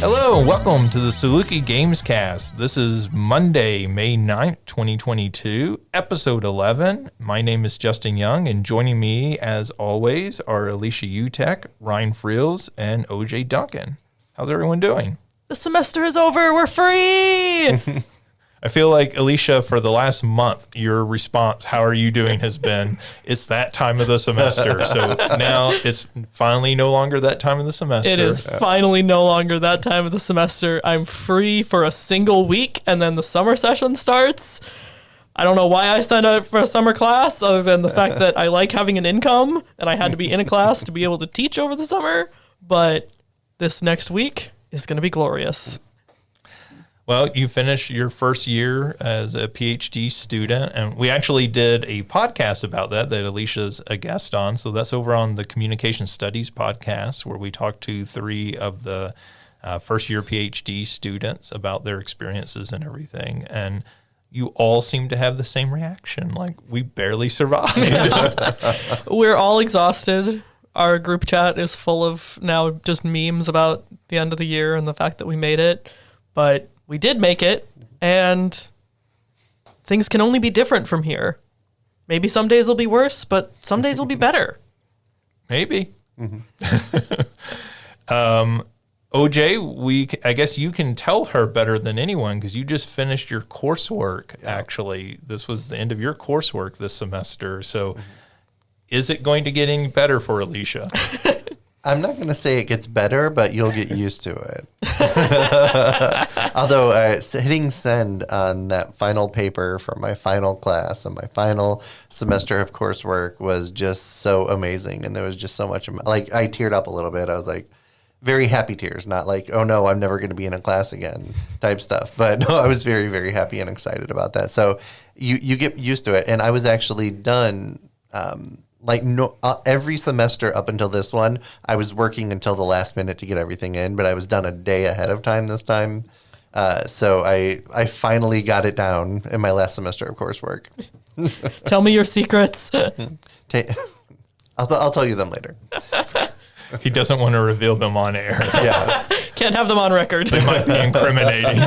Hello and welcome to the Saluki Gamescast. This is Monday, May 9th, 2022, episode 11. My name is Justin Young, and joining me, as always, are Alicia Utecht, Ryan Freels, and OJ Duncan. How's everyone doing? The semester is over. We're free. I feel like, Alicia, for the last month, your response, how are you doing, has been, it's that time of the semester. So now it's finally no longer that time of the semester. It is finally no longer that time of the semester. I'm free for a single week, and then the summer session starts. I don't know why I signed up for a summer class, other than the fact that I like having an income, and I had to be in a class to be able to teach over the summer. But this next week is going to be glorious. Well, you finished your first year as a PhD student, and we actually did a podcast about that Alicia's a guest on. So that's over on the Communication Studies podcast, where we talked to 3 of the first-year PhD students about their experiences and everything. And you all seem to have the same reaction, like we barely survived. We're all exhausted. Our group chat is full of now just memes about the end of the year and the fact that we made it. But we did make it, and things can only be different from here. Maybe some days will be worse, but some days will be better. Maybe. Mm-hmm. OJ, I guess you can tell her better than anyone because you just finished your coursework, actually. This was the end of your coursework this semester. So is it going to get any better for Alicia? I'm not going to say it gets better, but you'll get used to it. Although hitting send on that final paper for my final class and my final semester of coursework was just so amazing. And there was just so much, like, I teared up a little bit. I was like, very happy tears, not like, oh no, I'm never going to be in a class again type stuff. But no, I was very, very happy and excited about that. So you get used to it. And I was actually done every semester up until this one, I was working until the last minute to get everything in, but I was done a day ahead of time this time. So I finally got it down in my last semester of coursework. Tell me your secrets. I'll tell you them later. He doesn't want to reveal them on air. Yeah. Can't have them on record. They might be incriminating.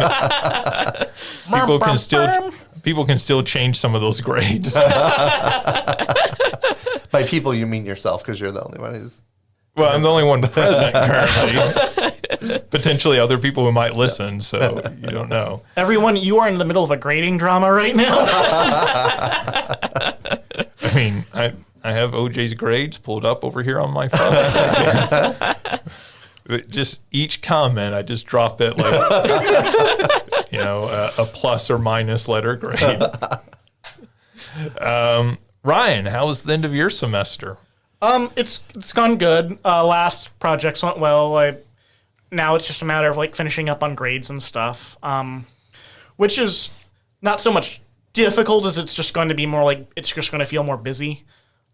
People can still change some of those grades. By people, you mean yourself, because you're the only one who's... Well, I'm the only one present currently. There's potentially other people who might listen, so you don't know. Everyone, you are in the middle of a grading drama right now. I mean, I have OJ's grades pulled up over here on my phone. Just each comment, I just drop it like, a plus or minus letter grade. Ryan, how was the end of your semester? It's gone good. Last projects went well. Now it's just a matter of finishing up on grades and stuff, which is not so much difficult as it's just going to be more like it's just going to feel more busy.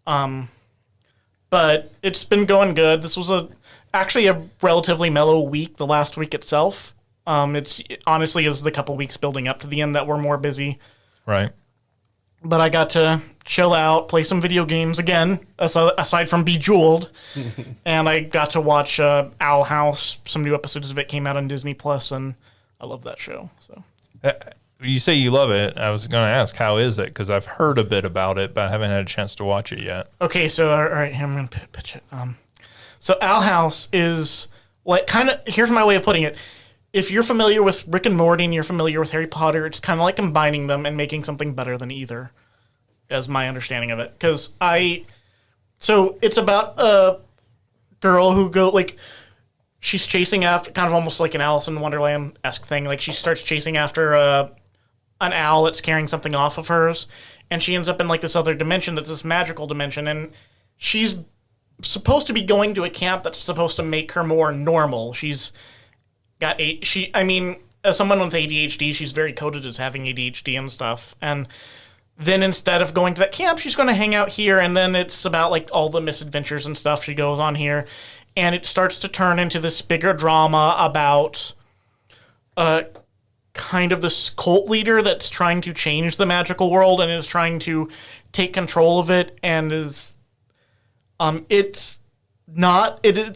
But it's been going good. This was actually a relatively mellow week. The last week itself, it's honestly is the couple weeks building up to the end that were more busy. Right. But I got to chill out, play some video games again, aside from Bejeweled. And I got to watch Owl House. Some new episodes of it came out on Disney Plus, and I love that show. So, you say you love it. I was going to ask, how is it? Because I've heard a bit about it, but I haven't had a chance to watch it yet. Okay, so all right, I'm going to pitch it. So Owl House is here's my way of putting it. If you're familiar with Rick and Morty and you're familiar with Harry Potter, it's kind of like combining them and making something better than either, as my understanding of it. So it's about a girl who she's chasing after, kind of almost like an Alice in Wonderland-esque thing. She starts chasing after an owl that's carrying something off of hers, and she ends up in this other dimension that's this magical dimension, and she's supposed to be going to a camp that's supposed to make her more normal. She's got as someone with ADHD, she's very coded as having ADHD and stuff. And then instead of going to that camp, she's going to hang out here. And then it's about all the misadventures and stuff she goes on here. And it starts to turn into this bigger drama about kind of this cult leader that's trying to change the magical world and is trying to take control of it. And is, it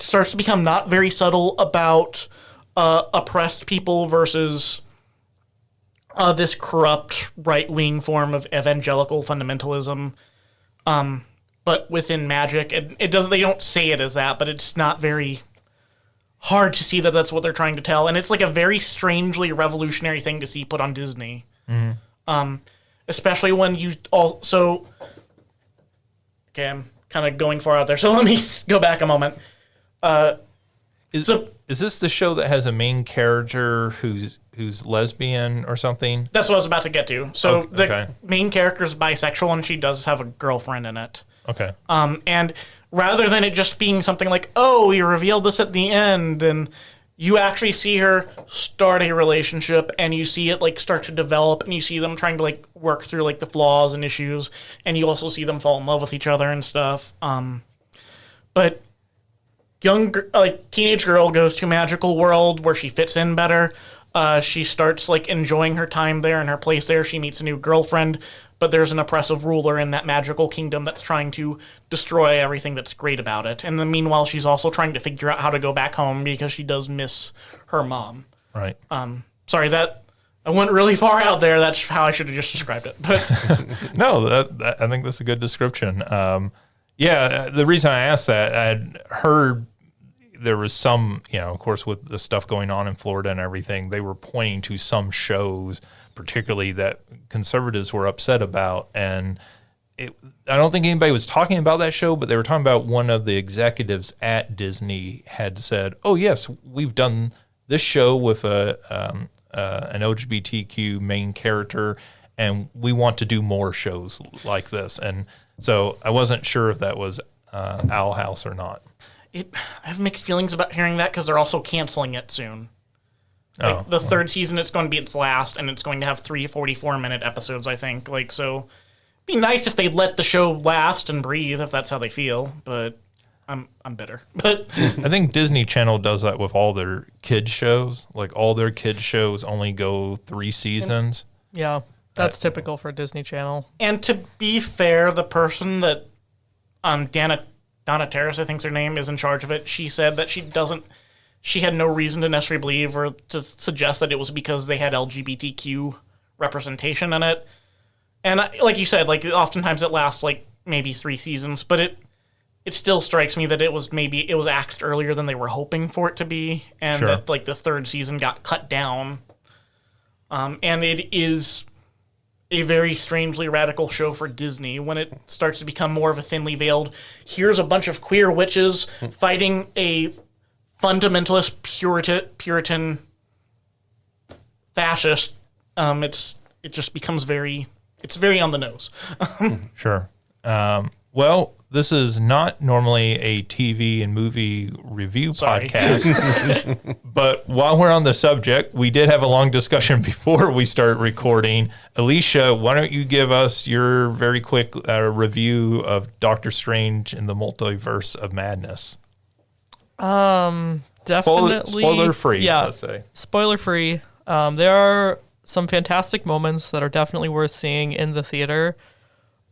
starts to become not very subtle about oppressed people versus this corrupt right-wing form of evangelical fundamentalism, but within magic. It doesn't. They don't say it as that, but it's not very hard to see that that's what they're trying to tell. And it's like a very strangely revolutionary thing to see put on Disney, especially when you also. Okay, I'm kind of going far out there, so let me go back a moment. Is this the show that has a main character who's lesbian or something? That's what I was about to get to. So the main character is bisexual, and she does have a girlfriend in it. Okay. And rather than it just being something like, oh, we revealed this at the end, and you actually see her start a relationship, and you see it like start to develop, and you see them trying to like work through like the flaws and issues, and you also see them fall in love with each other and stuff. But teenage girl goes to a magical world where she fits in better. She starts like enjoying her time there and her place there. She meets a new girlfriend, but there's an oppressive ruler in that magical kingdom that's trying to destroy everything that's great about it. And then meanwhile, she's also trying to figure out how to go back home because she does miss her mom. Right. Sorry, that I went really far out there. That's how I should have just described it. But No, I think that's a good description. The reason I asked that, I had heard there was some, of course, with the stuff going on in Florida and everything, they were pointing to some shows, particularly that conservatives were upset about. And I don't think anybody was talking about that show, but they were talking about one of the executives at Disney had said, oh, yes, we've done this show with an LGBTQ main character, and we want to do more shows like this. And so I wasn't sure if that was Owl House or not. I have mixed feelings about hearing that because they're also canceling it soon. Like the third season, it's going to be its last, and it's going to have 3 44-minute episodes, I think. Like, so it'd be nice if they'd let the show last and breathe, if that's how they feel. But I'm bitter. But I think Disney Channel does that with all their kids shows. Like, all their kids shows only go 3 seasons. Yeah, that's typical for Disney Channel. And to be fair, the person that Donna Terrace, I think's her name, is in charge of it. She said that she had no reason to necessarily believe or to suggest that it was because they had LGBTQ representation in it. And like you said, like oftentimes it lasts like maybe 3 seasons, but it still strikes me that it was axed earlier than they were hoping for it to be, and Sure. that like the third season got cut down. And it is a very strangely radical show for Disney when it starts to become more of a thinly veiled, here's a bunch of queer witches fighting a fundamentalist Puritan fascist. It just becomes very on the nose. Sure. Well, this is not normally a TV and movie review podcast, but while we're on the subject, we did have a long discussion before we start recording. Alicia, why don't you give us your very quick review of Doctor Strange in the Multiverse of Madness? Definitely. Spoiler free, yeah, let's say. Spoiler free. There are some fantastic moments that are definitely worth seeing in the theater.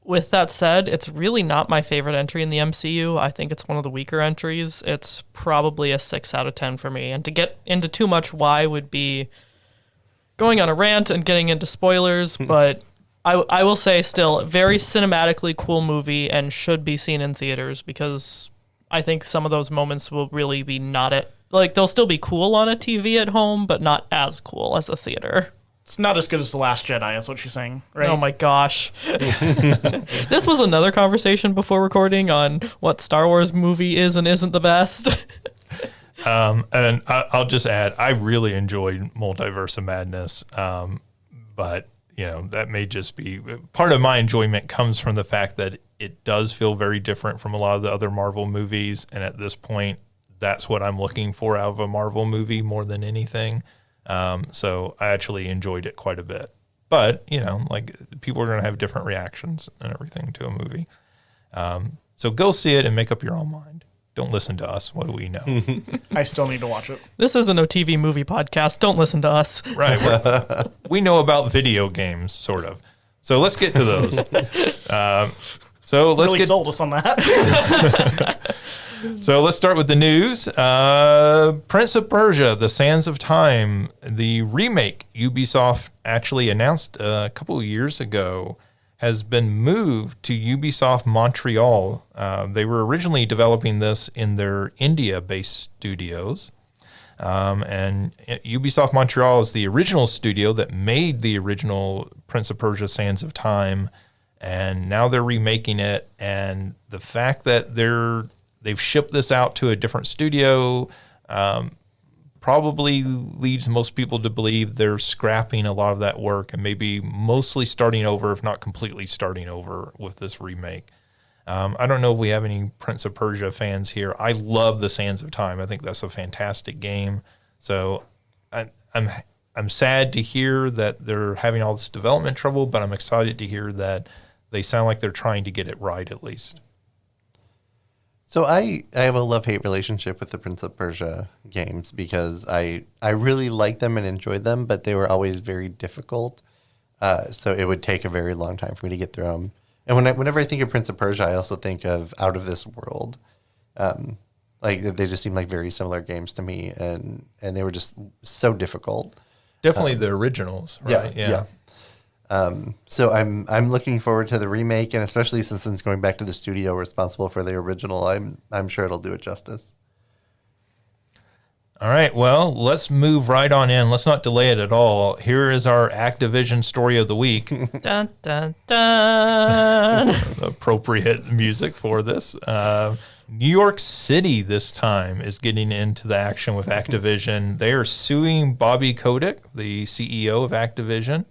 With that said, it's really not my favorite entry in the MCU. I think it's one of the weaker entries. It's probably a 6 out of 10 for me. And to get into too much why would be going on a rant and getting into spoilers, but I will say still, very cinematically cool movie and should be seen in theaters because I think some of those moments will really be they'll still be cool on a TV at home, but not as cool as a theater. It's not as good as The Last Jedi, is what she's saying, right? Oh my gosh. This was another conversation before recording on what Star Wars movie is and isn't the best. And I'll just add, I really enjoyed Multiverse of Madness, but that may just be part of my enjoyment comes from the fact that it does feel very different from a lot of the other Marvel movies, and at this point, that's what I'm looking for out of a Marvel movie more than anything. So I actually enjoyed it quite a bit. But, people are going to have different reactions and everything to a movie. So go see it and make up your own mind. Don't listen to us. What do we know? I still need to watch it. This isn't a TV movie podcast. Don't listen to us. Right. We know about video games, sort of. So let's get to those. Really sold us on that. So let's start with the news. Prince of Persia, The Sands of Time, the remake Ubisoft actually announced a couple of years ago, has been moved to Ubisoft Montreal. They were originally developing this in their India-based studios. And Ubisoft Montreal is the original studio that made the original Prince of Persia Sands of Time. And now they're remaking it. And the fact that they've shipped this out to a different studio probably leads most people to believe they're scrapping a lot of that work and maybe mostly starting over, if not completely starting over with this remake. I don't know if we have any Prince of Persia fans here. I love the Sands of Time. I think that's a fantastic game. So I'm sad to hear that they're having all this development trouble, but I'm excited to hear that they sound like they're trying to get it right at least. So I have a love-hate relationship with the Prince of Persia games because I really like them and enjoyed them, but they were always very difficult. So it would take a very long time for me to get through them. And whenever I think of Prince of Persia, I also think of Out of This World. Like they just seem like very similar games to me, and they were just so difficult. Definitely the originals, right? Yeah. So I'm looking forward to the remake, and especially since it's going back to the studio responsible for the original, I'm sure it'll do it justice. All right, well, let's move right on in. Let's not delay it at all. Here is our Activision story of the week. Dun, dun, dun. Appropriate music for this. New York City this time is getting into the action with Activision. They are suing Bobby Kotick, the CEO of Activision.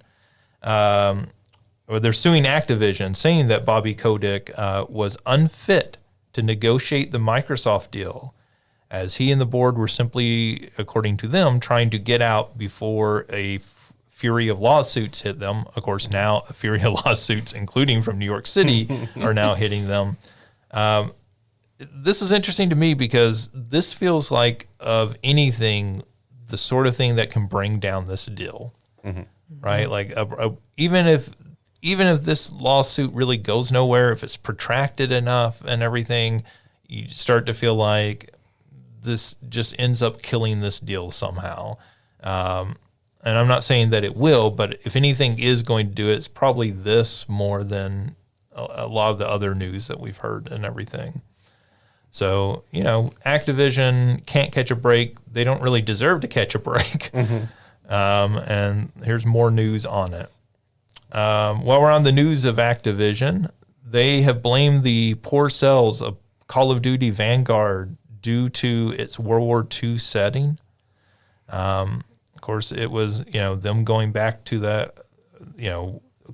Or they're suing Activision, saying that Bobby Kotick was unfit to negotiate the Microsoft deal, as he and the board were simply, according to them, trying to get out before a fury of lawsuits hit them. Of course, now a fury of lawsuits, including from New York City, are now hitting them. This is interesting to me because this feels like, of anything, the sort of thing that can bring down this deal, right? Like even if this lawsuit really goes nowhere, if it's protracted enough and everything, you start to feel like this just ends up killing this deal somehow. And I'm not saying that it will, but if anything is going to do it, it's probably this more than a lot of the other news that we've heard and everything. So, Activision can't catch a break. They don't really deserve to catch a break. And here's more news on it. While we're on the news of Activision, they have blamed the poor sales of Call of Duty Vanguard due to its World War II setting. Of course, it was, them going back to that,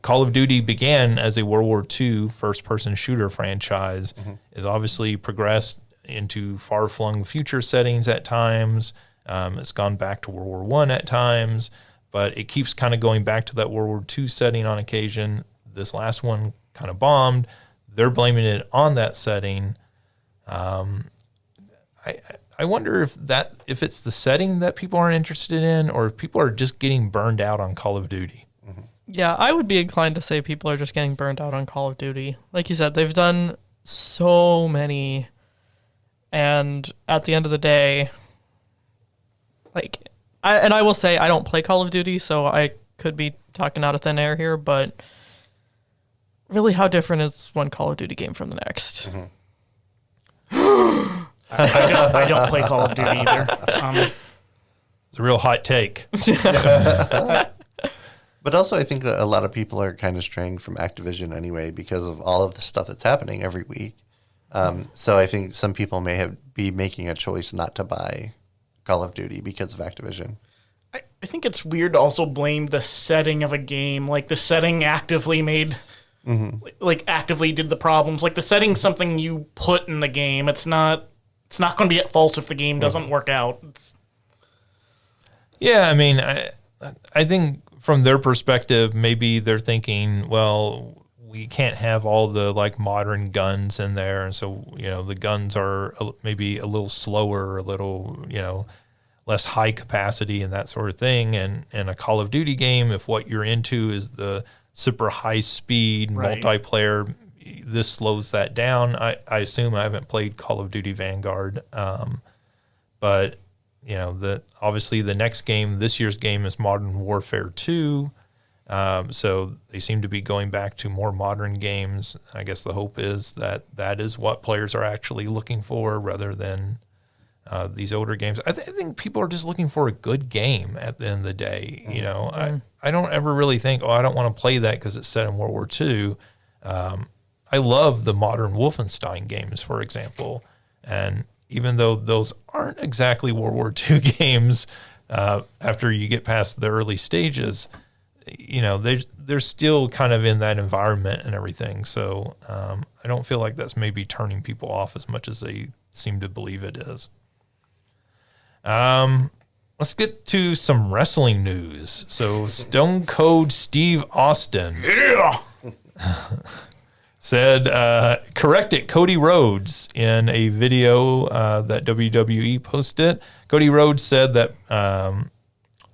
Call of Duty began as a World War II first-person shooter franchise, has obviously progressed into far-flung future settings at times. It's gone back to World War I at times, but it keeps kind of going back to that World War II setting on occasion. This last one kind of bombed. They're blaming it on that setting. I wonder if it's the setting that people aren't interested in, or if people are just getting burned out on Call of Duty. Yeah, I would be inclined to say people are just getting burned out on Call of Duty. Like you said, they've done so many, and at the end of the day, I will say I don't play Call of Duty, so I could be talking out of thin air here, but really, how different is one Call of Duty game from the next? I don't play Call of Duty either. It's a real hot take. But also, I think that a lot of people are kind of straying from Activision anyway because of all of the stuff that's happening every week. So I think some people may be making a choice not to buy Call of Duty because of Activision. I think it's weird to also blame the setting of a game. Like the setting actively made, actively did the problems. Like the setting's something you put in the game. It's not going to be at fault if the game doesn't work out. Yeah, I mean, I think from their perspective, maybe they're thinking, well, we can't have all the modern guns in there, and so the guns are maybe a little slower, a little less high capacity and that sort of thing. And in a Call of Duty game, if what you're into is the super high speed multiplayer, this slows that down. I assume I haven't played Call of Duty Vanguard, but obviously the next game, this year's game, is Modern Warfare 2. So they seem to be going back to more modern games. I guess the hope is that is what players are actually looking for rather than these older games. I think people are just looking for a good game at the end of the day. I don't ever really think, I don't want to play that because it's set in World War II. I love the modern Wolfenstein games, for example. And even though those aren't exactly World War II games, after you get past the early stages, they're still kind of in that environment and everything. So I don't feel like that's maybe turning people off as much as they seem to believe it is. Let's get to some wrestling news. So Stone Cold Steve Austin said, corrected Cody Rhodes in a video that WWE posted. Cody Rhodes said that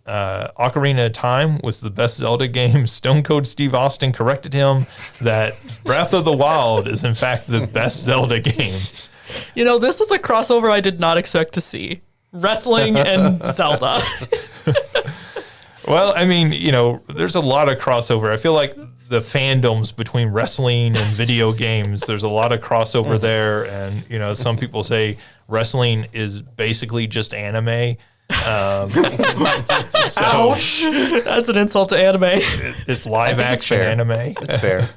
Ocarina of Time was the best Zelda game. Stone Cold Steve Austin corrected him that Breath of the Wild is in fact the best Zelda game. This is a crossover I did not expect to see. Wrestling and Zelda. Well, I mean, there's a lot of crossover. I feel like the fandoms between wrestling and video games, there's a lot of crossover there. And, some people say wrestling is basically just anime. Ouch! That's an insult to anime. It's live action anime. It's fair.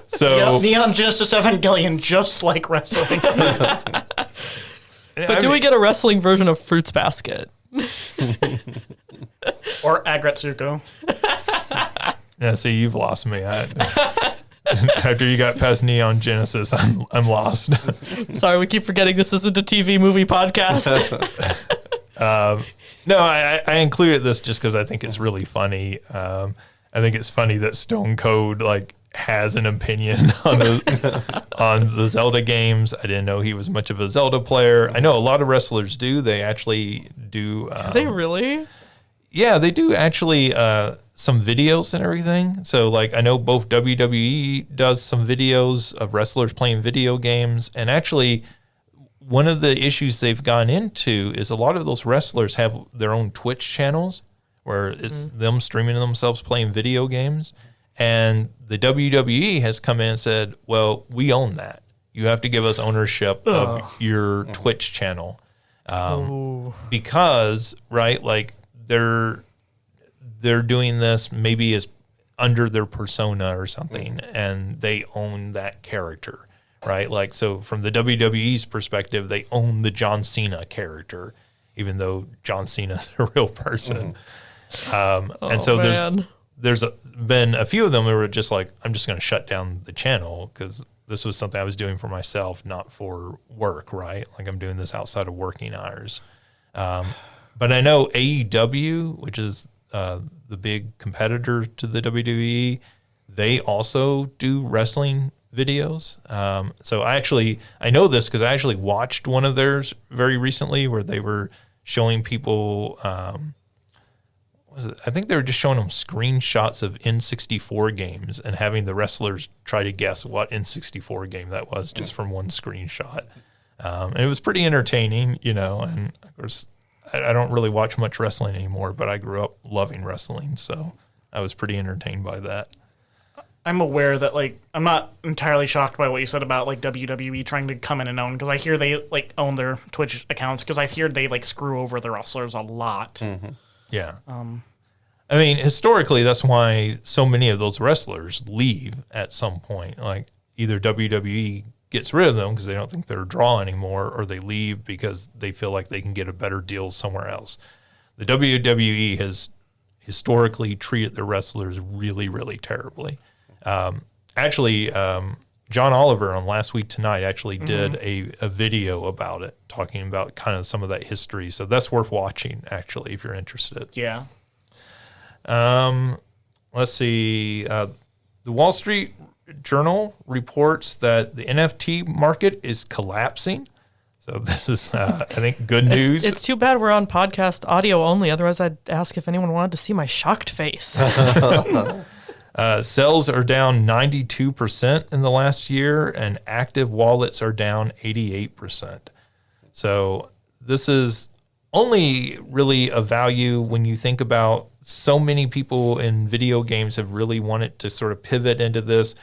So Neon Genesis Evangelion, just like wrestling. But do we get a wrestling version of Fruits Basket? Or Agretsuko. Yeah, see, you've lost me. After you got past Neon Genesis, I'm lost. Sorry, we keep forgetting this isn't a TV movie podcast. No, I included this just because I think it's really funny. I think it's funny that Stone Cold has an opinion on the Zelda games. I didn't know he was much of a Zelda player. I know a lot of wrestlers do. They actually do. Do they really? Yeah, they do actually. Some videos and everything. So I know both WWE does some videos of wrestlers playing video games. And actually one of the issues they've gone into is a lot of those wrestlers have their own Twitch channels where it's them streaming themselves playing video games. And the WWE has come in and said, well, we own that. You have to give us ownership of your Twitch channel. Because, right, they're doing this maybe as under their persona or something, and they own that character, right? So from the WWE's perspective, they own the John Cena character, even though John Cena's a real person. And so there's been a few of them who were just I'm just going to shut down the channel because this was something I was doing for myself, not for work, right? I'm doing this outside of working hours. But I know AEW, which is the big competitor to the WWE, they also do wrestling videos. So I know this because I actually watched one of theirs very recently where they were showing people, I think they were just showing them screenshots of N64 games and having the wrestlers try to guess what N64 game that was just from one screenshot. And it was pretty entertaining, and of course, I don't really watch much wrestling anymore, but I grew up loving wrestling, so I was pretty entertained by that. I'm aware that I'm not entirely shocked by what you said about WWE trying to come in and own, because I hear they own their Twitch accounts, because I hear they screw over the wrestlers a lot. Mm-hmm. Yeah. I mean, historically, that's why so many of those wrestlers leave at some point. Either WWE gets rid of them because they don't think they're a draw anymore, or they leave because they feel like they can get a better deal somewhere else. The WWE has historically treated their wrestlers really, really terribly. Actually, John Oliver on Last Week Tonight actually did a video about it, talking about kind of some of that history. So that's worth watching, actually, if you're interested. Yeah. Let's see. The Wall Street Journal reports that the NFT market is collapsing. So this is, I think, good news. It's too bad we're on podcast audio only. Otherwise, I'd ask if anyone wanted to see my shocked face. Sales are down 92% in the last year, and active wallets are down 88%. So this is only really a value when you think about so many people in video games have really wanted to sort of pivot into this.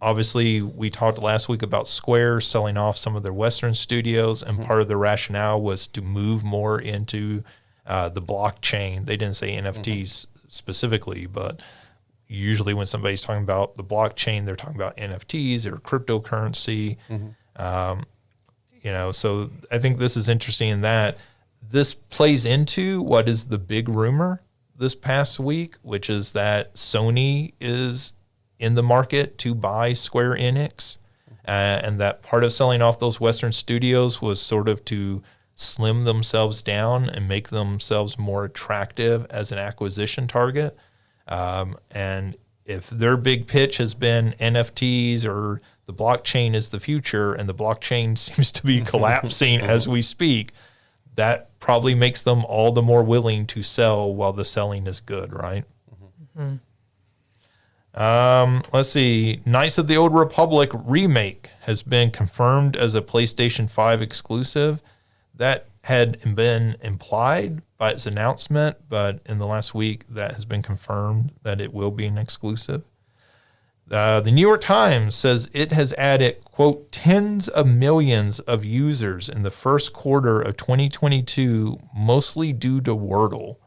Obviously, we talked last week about Square selling off some of their Western studios, and part of the rationale was to move more into the blockchain. They didn't say NFTs specifically, but usually when somebody's talking about the blockchain, they're talking about NFTs or cryptocurrency. So I think this is interesting in that this plays into what is the big rumor this past week, which is that Sony is in the market to buy Square Enix, and that part of selling off those Western studios was sort of to slim themselves down and make themselves more attractive as an acquisition target. And if their big pitch has been NFTs or the blockchain is the future, and the blockchain seems to be collapsing as we speak, that probably makes them all the more willing to sell while the selling is good, right? Let's see. Knights of the Old Republic remake has been confirmed as a PlayStation 5 exclusive. That had been implied by its announcement, but in the last week that has been confirmed that it will be an exclusive. The New York Times says it has added, quote, tens of millions of users in the first quarter of 2022, mostly due to Wordle.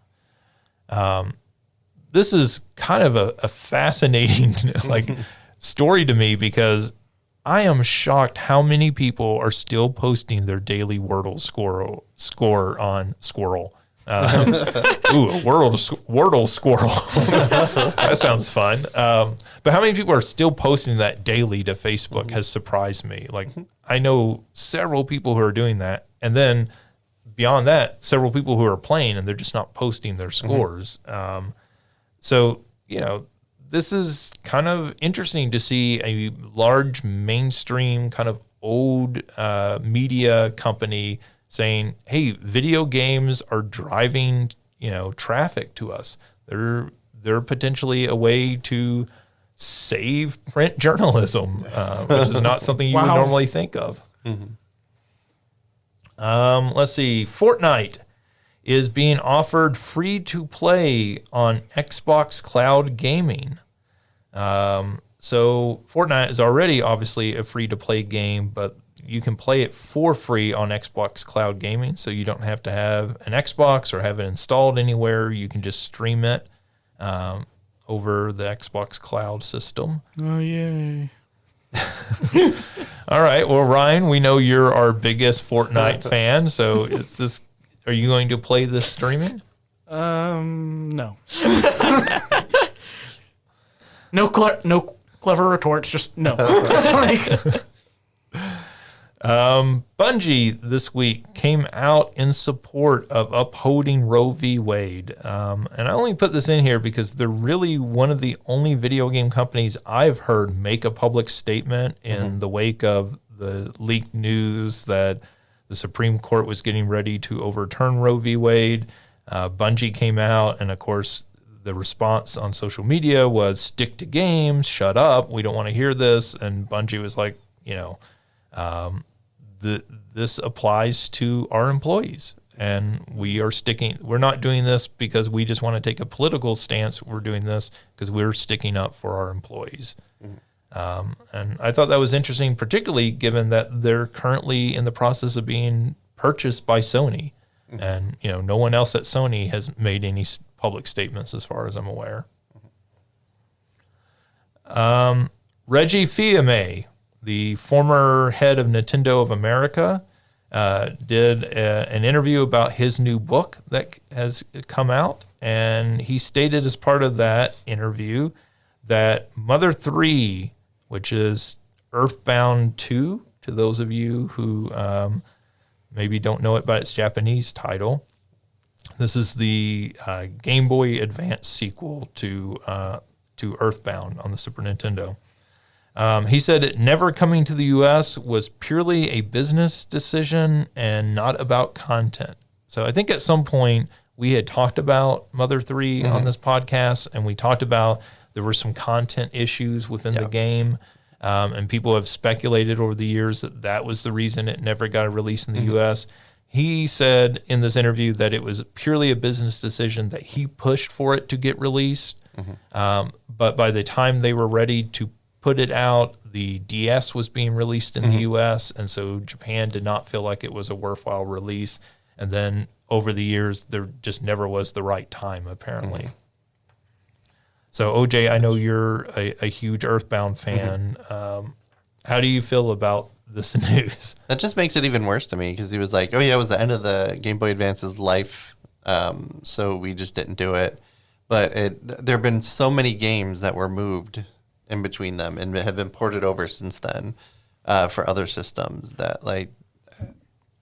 This is kind of a fascinating story to me, because I am shocked how many people are still posting their daily Wordle score on Squirrel. Wordle squirrel. That sounds fun. But how many people are still posting that daily to Facebook has surprised me. Like, I know several people who are doing that, and then beyond that, several people who are playing and they're just not posting their scores. So, this is kind of interesting to see a large mainstream kind of old media company saying, hey, video games are driving, traffic to us. They're potentially a way to save print journalism, which is not something you would normally think of. Let's see. Fortnite is being offered free to play on Xbox Cloud Gaming. So Fortnite is already obviously a free to play game, but you can play it for free on Xbox Cloud Gaming. So you don't have to have an Xbox or have it installed anywhere. You can just stream it over the Xbox Cloud system. Oh, yay. All right. Well, Ryan, we know you're our biggest Fortnite fan. So are you going to play this streaming? No. No clever retorts, just no. Bungie this week came out in support of upholding Roe v. Wade. And I only put this in here because they're really one of the only video game companies I've heard make a public statement in the wake of the leaked news that the Supreme Court was getting ready to overturn Roe v. Wade. Bungie came out, and of course, the response on social media was stick to games, shut up, we don't want to hear this. And Bungie was like, this applies to our employees, and we're not doing this because we just want to take a political stance. We're doing this because we're sticking up for our employees. And I thought that was interesting, particularly given that they're currently in the process of being purchased by Sony. And, no one else at Sony has made any public statements as far as I'm aware. Reggie Fils-Aimé, the former head of Nintendo of America, did an interview about his new book that has come out. And he stated as part of that interview that Mother 3, which is Earthbound 2, to those of you who maybe don't know it by its Japanese title. This is the Game Boy Advance sequel to Earthbound on the Super Nintendo. He said it never coming to the U.S. was purely a business decision and not about content. So I think at some point we had talked about Mother 3 on this podcast, and we talked about there were some content issues within the game. And people have speculated over the years that that was the reason it never got released in the U.S. He said in this interview that it was purely a business decision that he pushed for it to get released. But by the time they were ready to put it out, the DS was being released in the U.S., and so Japan did not feel like it was a worthwhile release. And then over the years, there just never was the right time, apparently. So, OJ, I know you're a huge Earthbound fan. How do you feel about this news? That just makes it even worse to me because he was like, oh, yeah, it was the end of the Game Boy Advance's life, so we just didn't do it. But there have been so many games that were moved in between them and have been ported over since then for other systems that, like,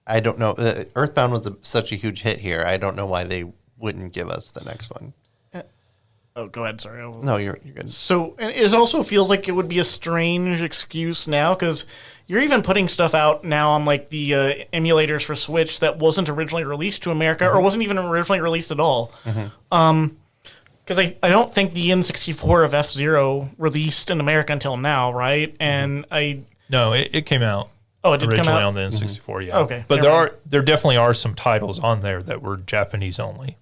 I don't know. Earthbound was such a huge hit here. I don't know why they wouldn't give us the next one. Oh, go ahead. Sorry. No, you're good. So it also feels like it would be a strange excuse now because you're even putting stuff out now on like the emulators for Switch that wasn't originally released to America or wasn't even originally released at all. Because I don't think the N64 of F-Zero released in America until now, right? And No, it came out. Oh, it did come originally out? on the N64, yeah. Okay, But never there definitely are some titles on there that were Japanese only.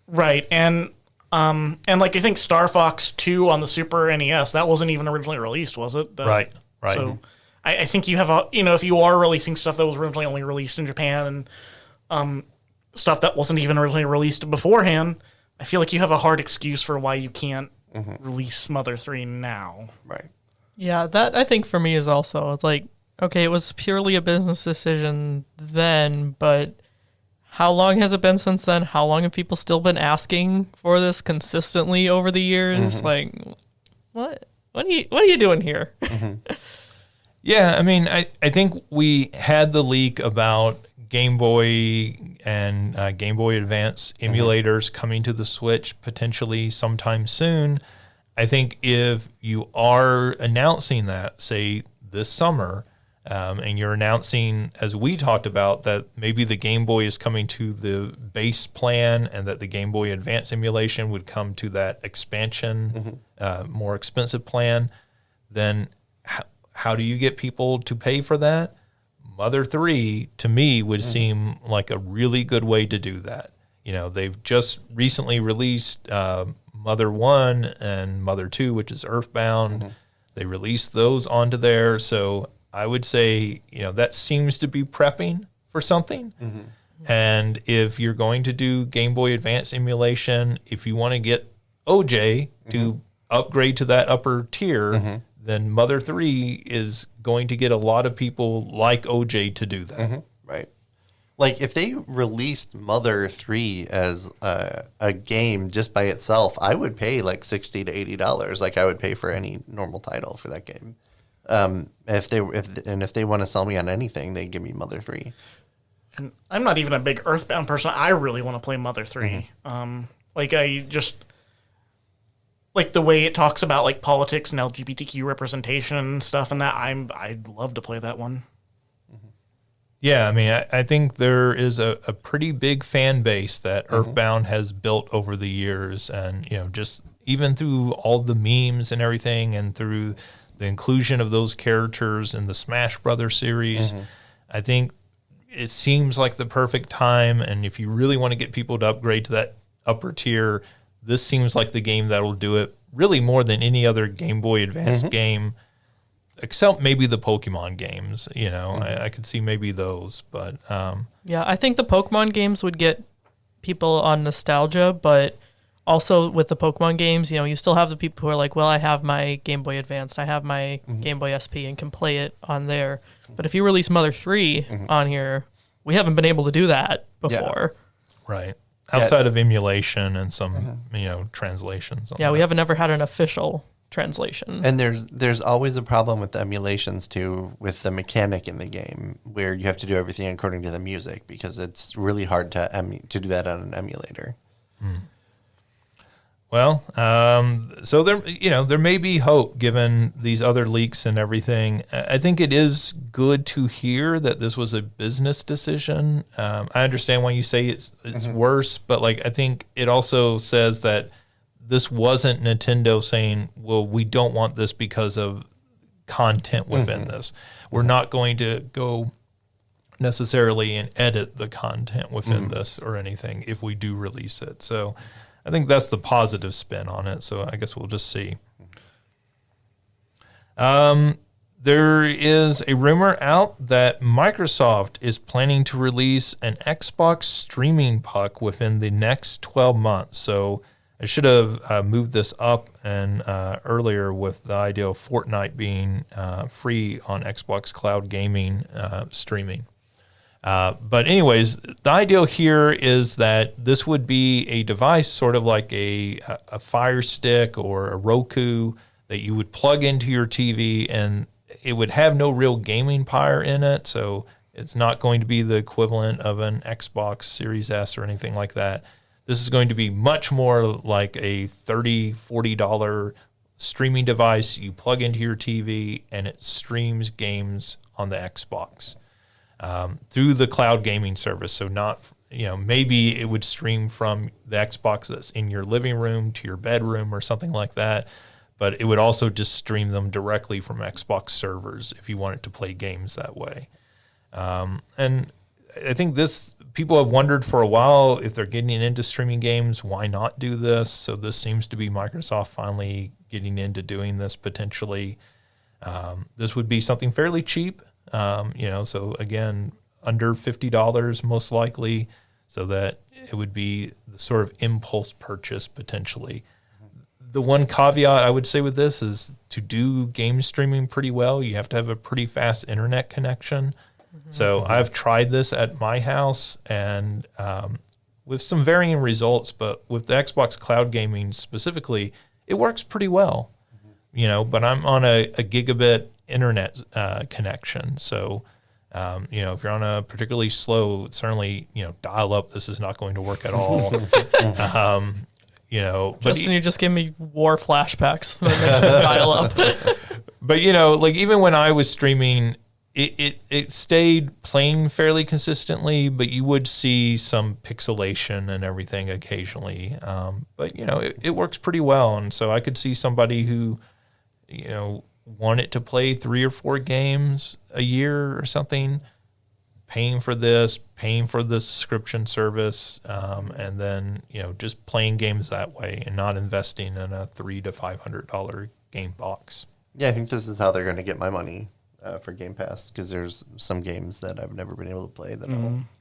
Right, and like I think Star Fox 2 on the Super NES, that wasn't even originally released, was it? Right. So I think you have if you are releasing stuff that was originally only released in Japan and stuff that wasn't even originally released beforehand, I feel like you have a hard excuse for why you can't release Mother 3 now. Right. Yeah, that I think for me is also, it's like, okay, it was purely a business decision then, but how long has it been since then? How long have people still been asking for this consistently over the years? Like, what are you doing here? Yeah, I mean, I think we had the leak about Game Boy and Game Boy Advance emulators coming to the Switch potentially sometime soon. I think if you are announcing that, say, this summer, and you're announcing, as we talked about, that maybe the Game Boy is coming to the base plan and that the Game Boy Advance emulation would come to that expansion, more expensive plan, then how do you get people to pay for that? Mother 3, to me, would seem like a really good way to do that. You know, they've just recently released Mother 1 and Mother 2, which is Earthbound. They released those onto there, so I would say, you know, that seems to be prepping for something. And if you're going to do Game Boy Advance emulation, if you want to get OJ to upgrade to that upper tier, then Mother 3 is going to get a lot of people like OJ to do that. Right. Like, if they released Mother 3 as a game just by itself, I would pay like $60 to $80 like I would pay for any normal title for that game. If they want to sell me on anything, they give me Mother 3. And I'm not even a big Earthbound person. I really want to play Mother 3. Like, I just like the way it talks about like politics and LGBTQ representation and stuff, and that I'd love to play that one. Yeah, I mean, I think there is a pretty big fan base that Earthbound has built over the years, and you know, just even through all the memes and everything, and through the inclusion of those characters in the Smash Brothers series, I think it seems like the perfect time. And if you really want to get people to upgrade to that upper tier, this seems like the game that'll do it really more than any other Game Boy Advance game, except maybe the Pokemon games. You know, I could see maybe those, but Yeah, I think the Pokemon games would get people on nostalgia, but also with the Pokemon games, you know, you still have the people who are like, well, I have my Game Boy Advanced, I have my Game Boy SP and can play it on there. But if you release Mother 3 on here, we haven't been able to do that before. right. Outside of emulation and some, you know, translations. Yeah, we haven't ever had an official translation. And there's always a problem with the emulations too, with the mechanic in the game, where you have to do everything according to the music because it's really hard to do that on an emulator. Well, so there may be hope given these other leaks and everything. I think it is good to hear that this was a business decision. I understand why you say it's worse, but like I think it also says that this wasn't Nintendo saying, well, we don't want this because of content within this. We're not going to go necessarily and edit the content within this or anything if we do release it. So I think that's the positive spin on it. So I guess we'll just see. There is a rumor out that Microsoft is planning to release an Xbox streaming puck within the next 12 months. So I should have moved this up and earlier with the idea of Fortnite being free on Xbox Cloud Gaming streaming. But anyways, the idea here is that this would be a device sort of like a Fire Stick or a Roku that you would plug into your TV, and it would have no real gaming power in it. So it's not going to be the equivalent of an Xbox Series S or anything like that. This is going to be much more like a $30, $40 streaming device. You plug into your TV and it streams games on the Xbox through the cloud gaming service. So not, maybe it would stream from the Xbox that's in your living room to your bedroom or something like that. But it would also just stream them directly from Xbox servers if you wanted to play games that way. And I think people have wondered for a while if they're getting into streaming games, why not do this? So this seems to be Microsoft finally getting into doing this potentially. This would be something fairly cheap, so again, under $50 most likely, so that it would be the sort of impulse purchase potentially. The one caveat I would say with this is to do game streaming pretty well, you have to have a pretty fast internet connection. So I've tried this at my house and with some varying results, but with the Xbox Cloud Gaming specifically, it works pretty well, but I'm on a gigabit internet connection. So, if you're on a particularly slow, certainly, dial up, this is not going to work at all. Justin, you just gave me war flashbacks. Dial up. But even when I was streaming, it stayed playing fairly consistently, but you would see some pixelation and everything occasionally. But it works pretty well, and so I could see somebody who wanted to play 3 or 4 games a year or something, paying for the subscription service, and then just playing games that way and not investing in a $300 to $500 game box. Yeah, I think this is how they're going to get my money for Game Pass, because there's some games that I've never been able to play that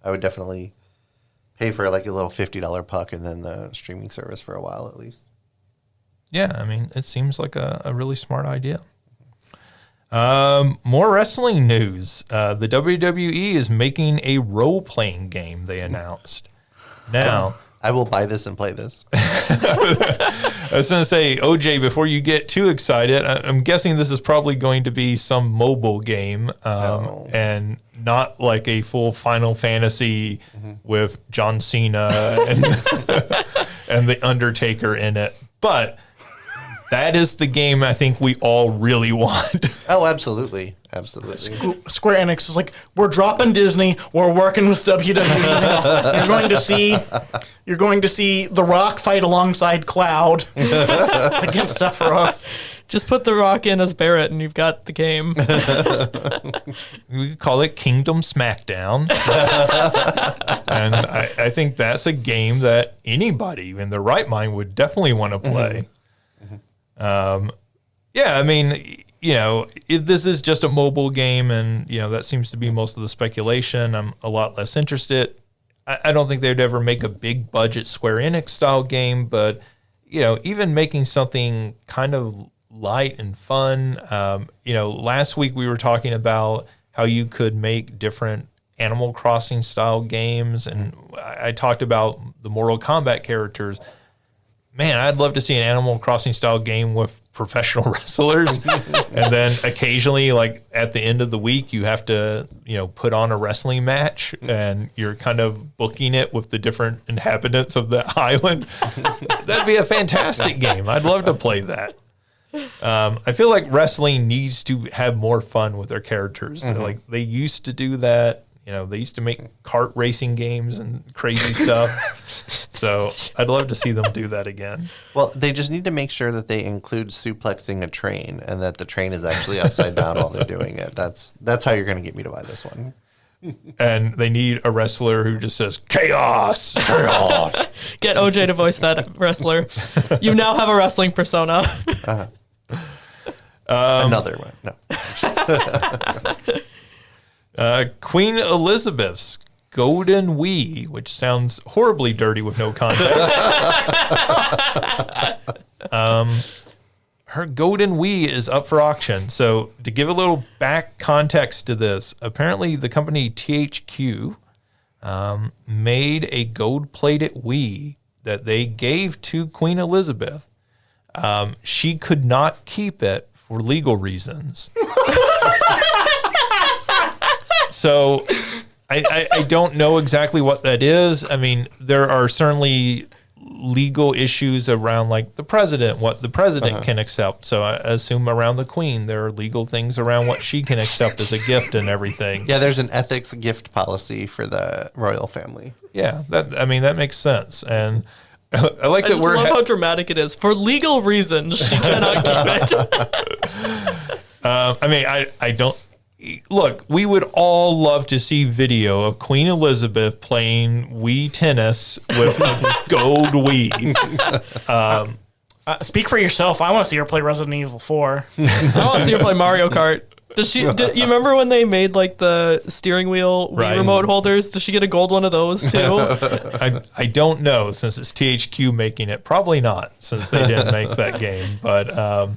I would definitely pay for, like a little $50 puck and then the streaming service for a while at least. Yeah, I mean, it seems like a really smart idea. More wrestling news. The WWE is making a role-playing game, they announced. Now, I will buy this and play this. I was going to say, OJ, before you get too excited, I'm guessing this is probably going to be some mobile game and not like a full Final Fantasy with John Cena and The Undertaker in it. But that is the game I think we all really want. Oh, absolutely. Absolutely. Square Enix is like, we're dropping Disney, we're working with WWE now. You're going to see The Rock fight alongside Cloud against Sephiroth. Just put The Rock in as Barrett and you've got the game. We could call it Kingdom SmackDown. And I think that's a game that anybody in their right mind would definitely want to play. Yeah, I mean, if this is just a mobile game and, that seems to be most of the speculation, I'm a lot less interested. I don't think they'd ever make a big budget Square Enix style game, but, even making something kind of light and fun. Last week we were talking about how you could make different Animal Crossing style games, and I talked about the Mortal Kombat characters. Man, I'd love to see an Animal Crossing style game with professional wrestlers. And then occasionally, like at the end of the week, you have to, put on a wrestling match and you're kind of booking it with the different inhabitants of the island. That'd be a fantastic game. I'd love to play that. I feel like wrestling needs to have more fun with their characters. Like they used to do that. They used to make kart racing games and crazy stuff. So I'd love to see them do that again. Well, they just need to make sure that they include suplexing a train and that the train is actually upside down while they're doing it. That's how you're going to get me to buy this one. And they need a wrestler who just says, chaos, chaos. Get OJ to voice that wrestler. You now have a wrestling persona. Another one. No. Queen Elizabeth's Golden Wii, which sounds horribly dirty with no context. Her Golden Wii is up for auction. So to give a little back context to this, apparently the company THQ made a gold-plated Wii that they gave to Queen Elizabeth. She could not keep it for legal reasons. So I don't know exactly what that is. I mean, there are certainly legal issues around like the president, what the president can accept. So I assume around the queen, there are legal things around what she can accept as a gift and everything. Yeah, there's an ethics gift policy for the royal family. Yeah, that makes sense. And I like I that just we're love how dramatic it is. For legal reasons, she cannot keep it. I mean, I don't. Look, we would all love to see video of Queen Elizabeth playing Wii tennis with a gold Wii. Speak for yourself. I want to see her play Resident Evil 4. I want to see her play Mario Kart. You remember when they made like the steering wheel Wii remote holders? Does she get a gold one of those too? I don't know, since it's THQ making it. Probably not, since they didn't make that game. But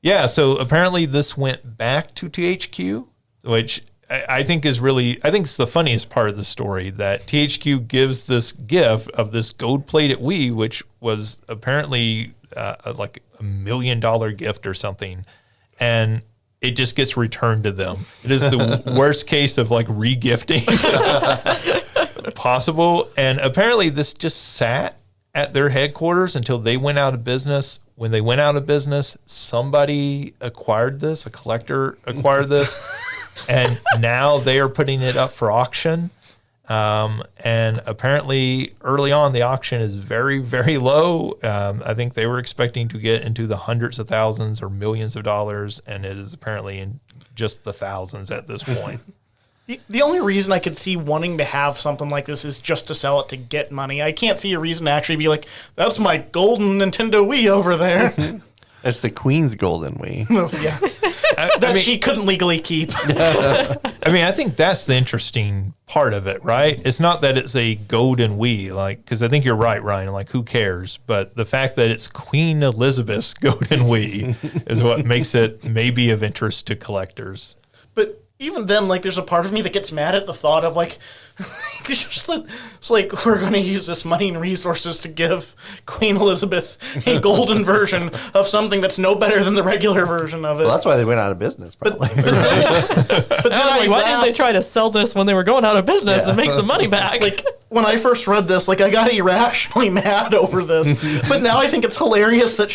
yeah, so apparently this went back to THQ, which I think is really, I think it's the funniest part of the story, that THQ gives this gift of this gold-plated Wii, which was apparently like $1 million gift or something, and it just gets returned to them. It is the worst case of like re-gifting possible. And apparently this just sat at their headquarters until they went out of business. When they went out of business, somebody acquired this, a collector acquired this, and now they are putting it up for auction. And apparently early on, the auction is very, very low. I think they were expecting to get into the hundreds of thousands or millions of dollars, and it is apparently in just the thousands at this point. The only reason I could see wanting to have something like this is just to sell it to get money. I can't see a reason to actually be like, that's my golden Nintendo Wii over there. That's the Queen's Golden Wii. Yeah. That she couldn't legally keep. I mean, I think that's the interesting part of it, right? It's not that it's a golden Wii, like, because I think you're right, Ryan. Like, who cares? But the fact that it's Queen Elizabeth's golden Wii is what makes it maybe of interest to collectors. But even then, like, there's a part of me that gets mad at the thought of, like, it's like, we're going to use this money and resources to give Queen Elizabeth a golden version of something that's no better than the regular version of it. Well, that's why they went out of business, probably. But then Why didn't they try to sell this when they were going out of business and make some money back? Like, when I first read this, like, I got irrationally mad over this. But now I think it's hilarious that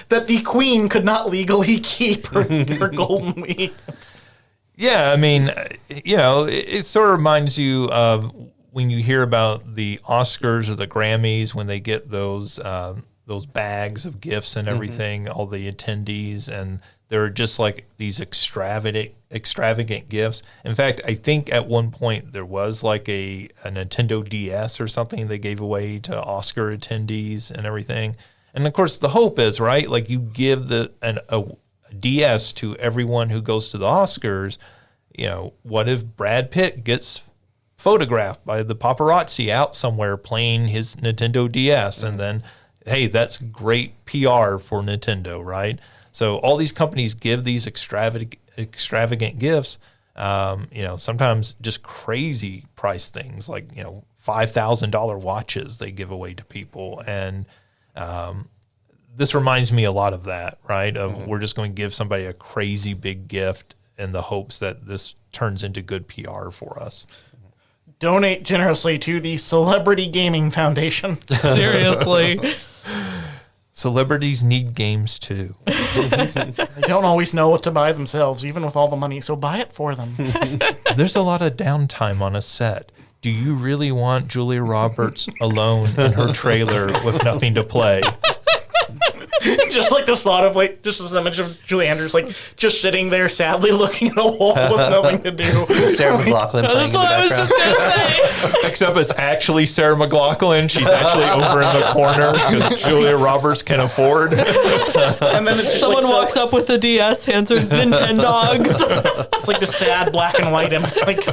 that the Queen could not legally keep her golden Wii. Yeah, I mean, you know, it sort of reminds you of when you hear about the Oscars or the Grammys, when they get those bags of gifts and everything, all the attendees, and they're just like these extravagant gifts. In fact, I think at one point there was like a Nintendo DS or something they gave away to Oscar attendees and everything. And of course, the hope is, right, like you give a DS to everyone who goes to the Oscars. You know, what if Brad Pitt gets photographed by the paparazzi out somewhere playing his Nintendo DS, and then, hey, that's great PR for Nintendo, right? So all these companies give these extravagant gifts, you know, sometimes just crazy price things like, you know, $5,000 watches they give away to people. And this reminds me a lot of that, right? Of we're just going to give somebody a crazy big gift in the hopes that this turns into good PR for us. Donate generously to the Celebrity Gaming Foundation. Seriously. Celebrities need games too. They don't always know what to buy themselves, even with all the money, so buy it for them. There's a lot of downtime on a set. do you really want Julia Roberts alone in her trailer with nothing to play? Just like the thought of like just this image of Julie Andrews like just sitting there sadly looking at a wall with nothing to do. Sarah McLachlan playing in That's the what I was background. just gonna say. Except it's actually Sarah McLachlan. She's actually over in the corner because Julia Roberts can afford. And then it's just Someone like walks up with the DS, hands her Nintendogs. It's like the sad black and white image. Like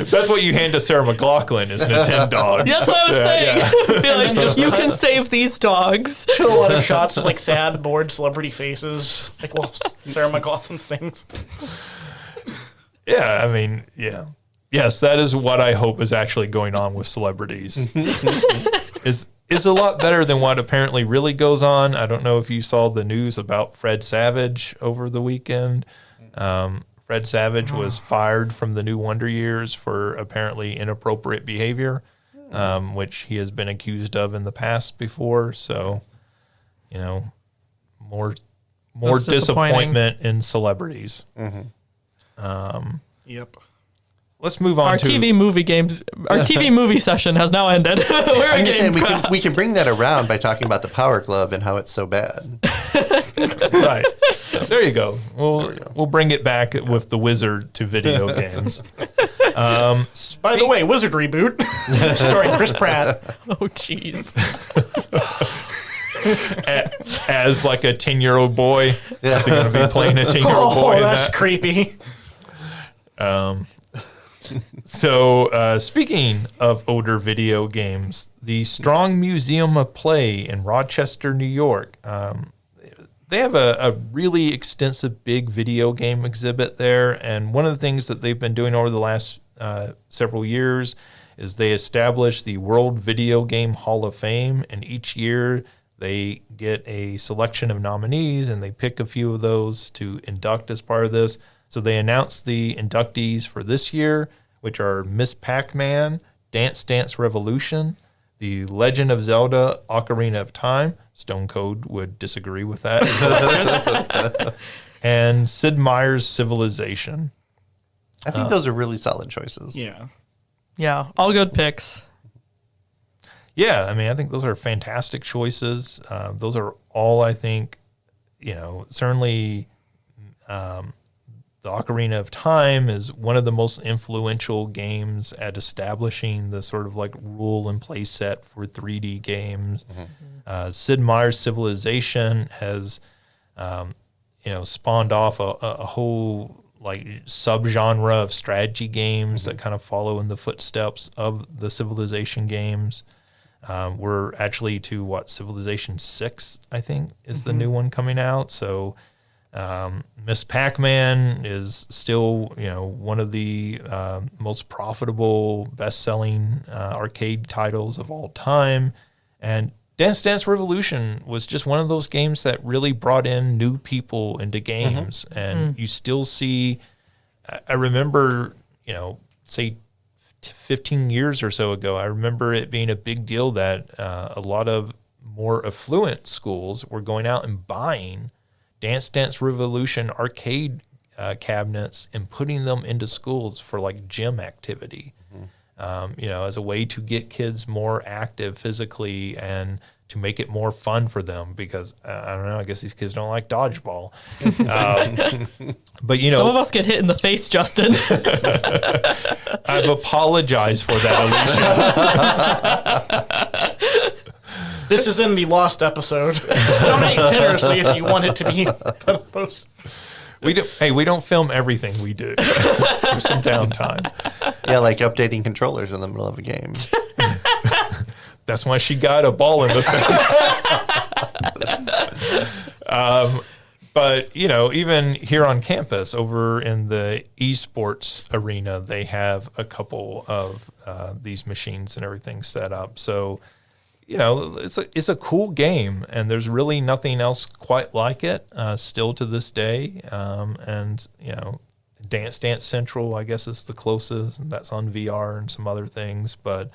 That's what you hand to Sarah McLachlan is Nintendo. That's what I was saying. Be like, just you can save these dogs. a lot of shots of like sad, bored celebrity faces. Like while Sarah McLachlan sings. Yeah, I mean, yes, that is what I hope is actually going on with celebrities. is a lot better than what apparently really goes on. I don't know if you saw the news about Fred Savage over the weekend. Fred Savage was fired from the New Wonder Years for apparently inappropriate behavior, which he has been accused of in the past before. So, more That's disappointing. disappointment in celebrities. Yep. Let's move on Our to TV movie session has now ended. We're I'm a just saying Gamecast. we can bring that around by talking about the Power Glove and how it's so bad. right. So, there you go. We'll bring it back with the wizard to video games. By the way, Wizard reboot starring Chris Pratt. Oh, jeez. As like a 10-year-old boy. Yeah. Is he going to be playing a 10-year-old boy Oh, in that's that? creepy. So, speaking of older video games, the Strong Museum of Play in Rochester, New York, they have a really extensive big video game exhibit there. And one of the things that they've been doing over the last several years is they established the World Video Game Hall of Fame. And each year they get a selection of nominees and they pick a few of those to induct as part of this. So they announced the inductees for this year, which are Miss Pac-Man, Dance Dance Revolution, The Legend of Zelda, Ocarina of Time. Stone Cold would disagree with that. And Sid Meier's Civilization. I think those are really solid choices. Yeah. Yeah, all good picks. Yeah, I mean, I think those are fantastic choices. Those are all, I think, certainly the Ocarina of Time is one of the most influential games at establishing the sort of like rule and play set for 3D games. Sid Meier's Civilization has, spawned off a whole like subgenre of strategy games that kind of follow in the footsteps of the Civilization games. We're actually to Civilization 6, I think, is the new one coming out. So Miss Pac-Man is still, one of the most profitable, best-selling arcade titles of all time. And Dance Dance Revolution was just one of those games that really brought in new people into games. And you still see, I remember, say 15 years or so ago, I remember it being a big deal that a lot of more affluent schools were going out and buying Dance Dance Revolution arcade cabinets and putting them into schools for like gym activity, as a way to get kids more active physically and to make it more fun for them because, I don't know, I guess these kids don't like dodgeball. But, Some of us get hit in the face, Justin. I've apologized for that, Alicia. This is in the lost episode. Donate generously if you want it to be posted. We don't film everything we do. There's some downtime. Yeah, like updating controllers in the middle of a game. That's why she got a ball in the face. But, even here on campus, over in the esports arena, they have a couple of these machines and everything set up. So, it's a cool game, and there's really nothing else quite like it still to this day. And, Dance Dance Central, I guess, is the closest, and that's on VR and some other things. But,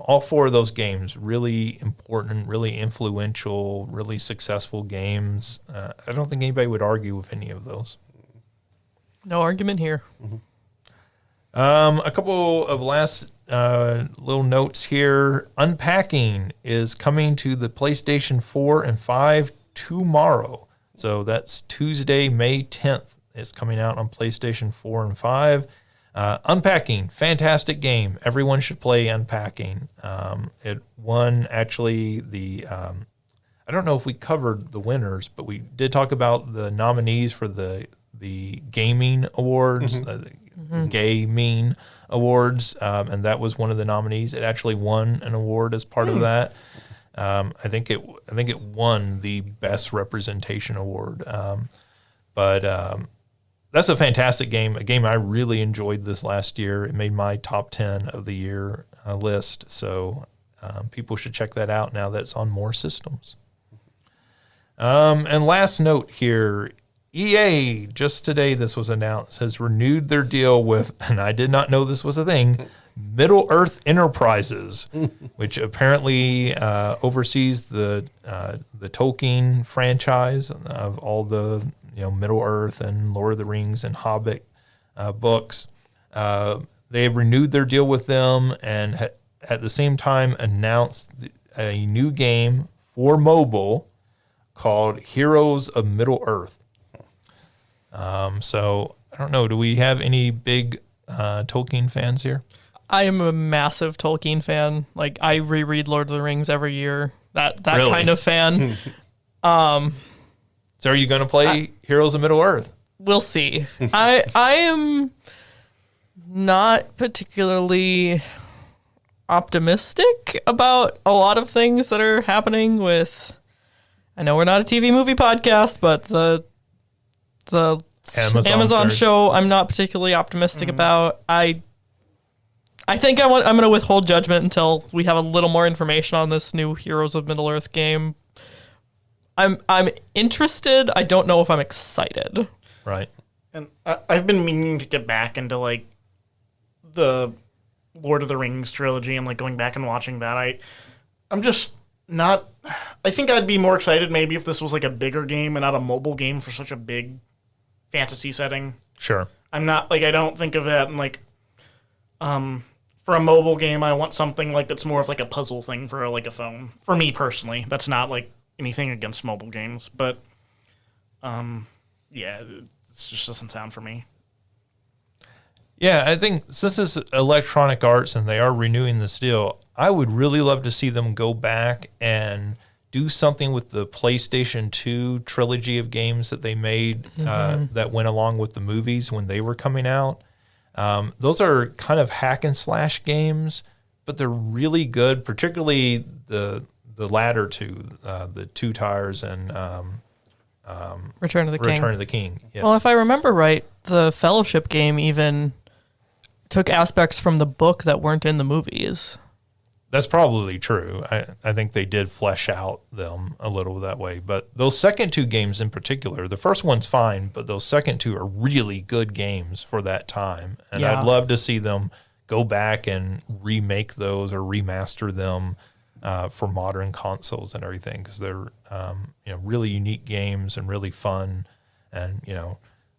all four of those games, really important, really influential, really successful games. I don't think anybody would argue with any of those. No argument here. A couple of last little notes here. Unpacking is coming to the PlayStation 4 and 5 tomorrow. So that's Tuesday, May 10th. It's coming out on PlayStation 4 and 5. Unpacking, fantastic game. Everyone should play Unpacking. It won actually the... I don't know if we covered the winners, but we did talk about the nominees for the gaming awards, gaming awards, and that was one of the nominees. It actually won an award as part of that. I think it won the best representation award. But that's a fantastic game. A game I really enjoyed this last year. It made my top 10 of the year list. So people should check that out now that it's on more systems. And last note here, EA, just today this was announced, has renewed their deal with, and I did not know this was a thing, Middle-earth Enterprises, which apparently oversees the Tolkien franchise of all the Middle-earth and Lord of the Rings and Hobbit books. They have renewed their deal with them and at the same time announced a new game for mobile called Heroes of Middle-earth. So I don't know. Do we have any big Tolkien fans here? I am a massive Tolkien fan. Like, I reread Lord of the Rings every year. That Really? kind of fan. So are you going to play Heroes of Middle-earth? We'll see. I am not particularly optimistic about a lot of things that are happening with... I know we're not a TV movie podcast, but the Amazon show I'm not particularly optimistic about. I think I'm going to withhold judgment until we have a little more information on this new Heroes of Middle-earth game. I'm interested. I don't know if I'm excited. Right. And I've been meaning to get back into like the Lord of the Rings trilogy and like going back and watching that. I'm just not. I think I'd be more excited maybe if this was like a bigger game and not a mobile game for such a big fantasy setting. Sure. I'm not like I don't think of it and like for a mobile game I want something like that's more of like a puzzle thing for like a phone. For me personally, that's not like anything against mobile games, but yeah, it just doesn't sound for me. Yeah, I think since it's Electronic Arts and they are renewing this deal, I would really love to see them go back and do something with the PlayStation 2 trilogy of games that they made that went along with the movies when they were coming out. Those are kind of hack and slash games, but they're really good, particularly the latter two, the Two Tires and Return of the King. Return of the King. Yes. Well, if I remember right, the Fellowship game even took aspects from the book that weren't in the movies. That's probably true. I think they did flesh out them a little that way. But those second two games in particular, the first one's fine, but those second two are really good games for that time. And Yeah. I'd love to see them go back and remake those or remaster them for modern consoles and everything, because they're really unique games and really fun. And,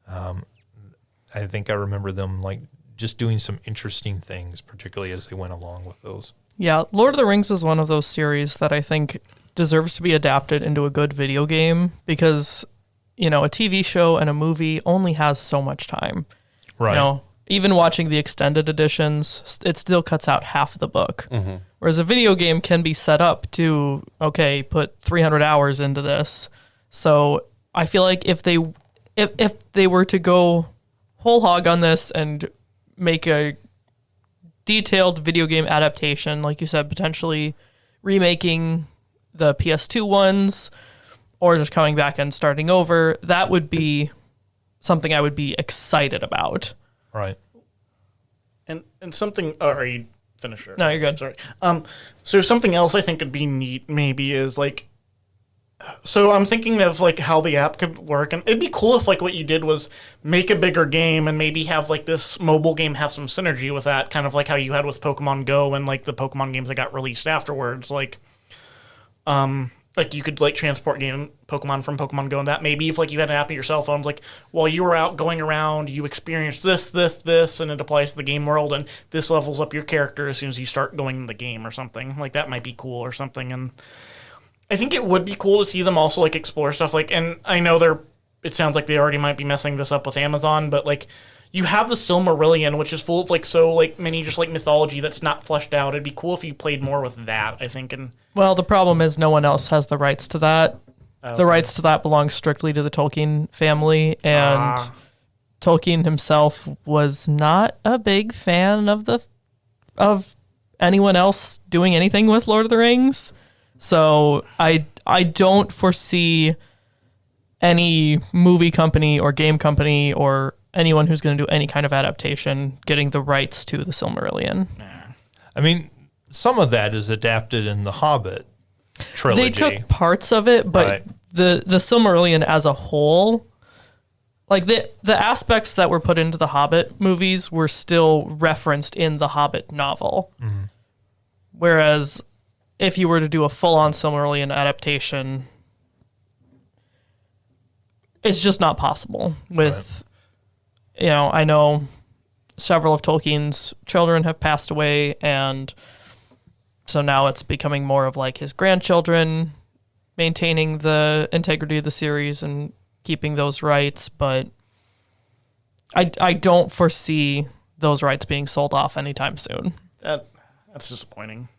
I think I remember them like just doing some interesting things, particularly as they went along with those. Yeah, Lord of the Rings is one of those series that I think deserves to be adapted into a good video game because, a TV show and a movie only has so much time. Right. Even watching the extended editions, it still cuts out half the book. Mm-hmm. Whereas a video game can be set up to, okay, put 300 hours into this. So I feel like if they were to go whole hog on this and make a detailed video game adaptation, like you said, potentially remaking the PS2 ones or just coming back and starting over, that would be something I would be excited about. Right. And something. Are you finished? No, you're good. Sorry. So something else I think would be neat maybe is like. So I'm thinking of like how the app could work, and it'd be cool if like what you did was make a bigger game and maybe have like this mobile game have some synergy with that, kind of like how you had with Pokemon Go and like the Pokemon games that got released afterwards. Like, like you could like transport game Pokemon from Pokemon Go, and that maybe if like you had an app on your cell phones, like while you were out going around, you experienced this, and it applies to the game world, and this levels up your character as soon as you start going in the game or something. Like that might be cool or something. And I think it would be cool to see them also like explore stuff. Like, and I know it sounds like they already might be messing this up with Amazon, but like you have the Silmarillion, which is full of like so like many just like mythology that's not fleshed out. It'd be cool if you played more with that, I think. And Well, the problem is no one else has the rights to that. Okay. The rights to that belong strictly to the Tolkien family, and Tolkien himself was not a big fan of anyone else doing anything with Lord of the Rings. So I don't foresee any movie company or game company or anyone who's going to do any kind of adaptation getting the rights to the Silmarillion. I mean, some of that is adapted in the Hobbit trilogy. They took parts of it, but Right. the Silmarillion as a whole, like the aspects that were put into the Hobbit movies were still referenced in the Hobbit novel. Mm-hmm. Whereas if you were to do a full-on Silmarillion adaptation, it's just not possible with... You know, I know several of Tolkien's children have passed away, and so now it's becoming more of like his grandchildren maintaining the integrity of the series and keeping those rights, but I don't foresee those rights being sold off anytime soon. That's disappointing.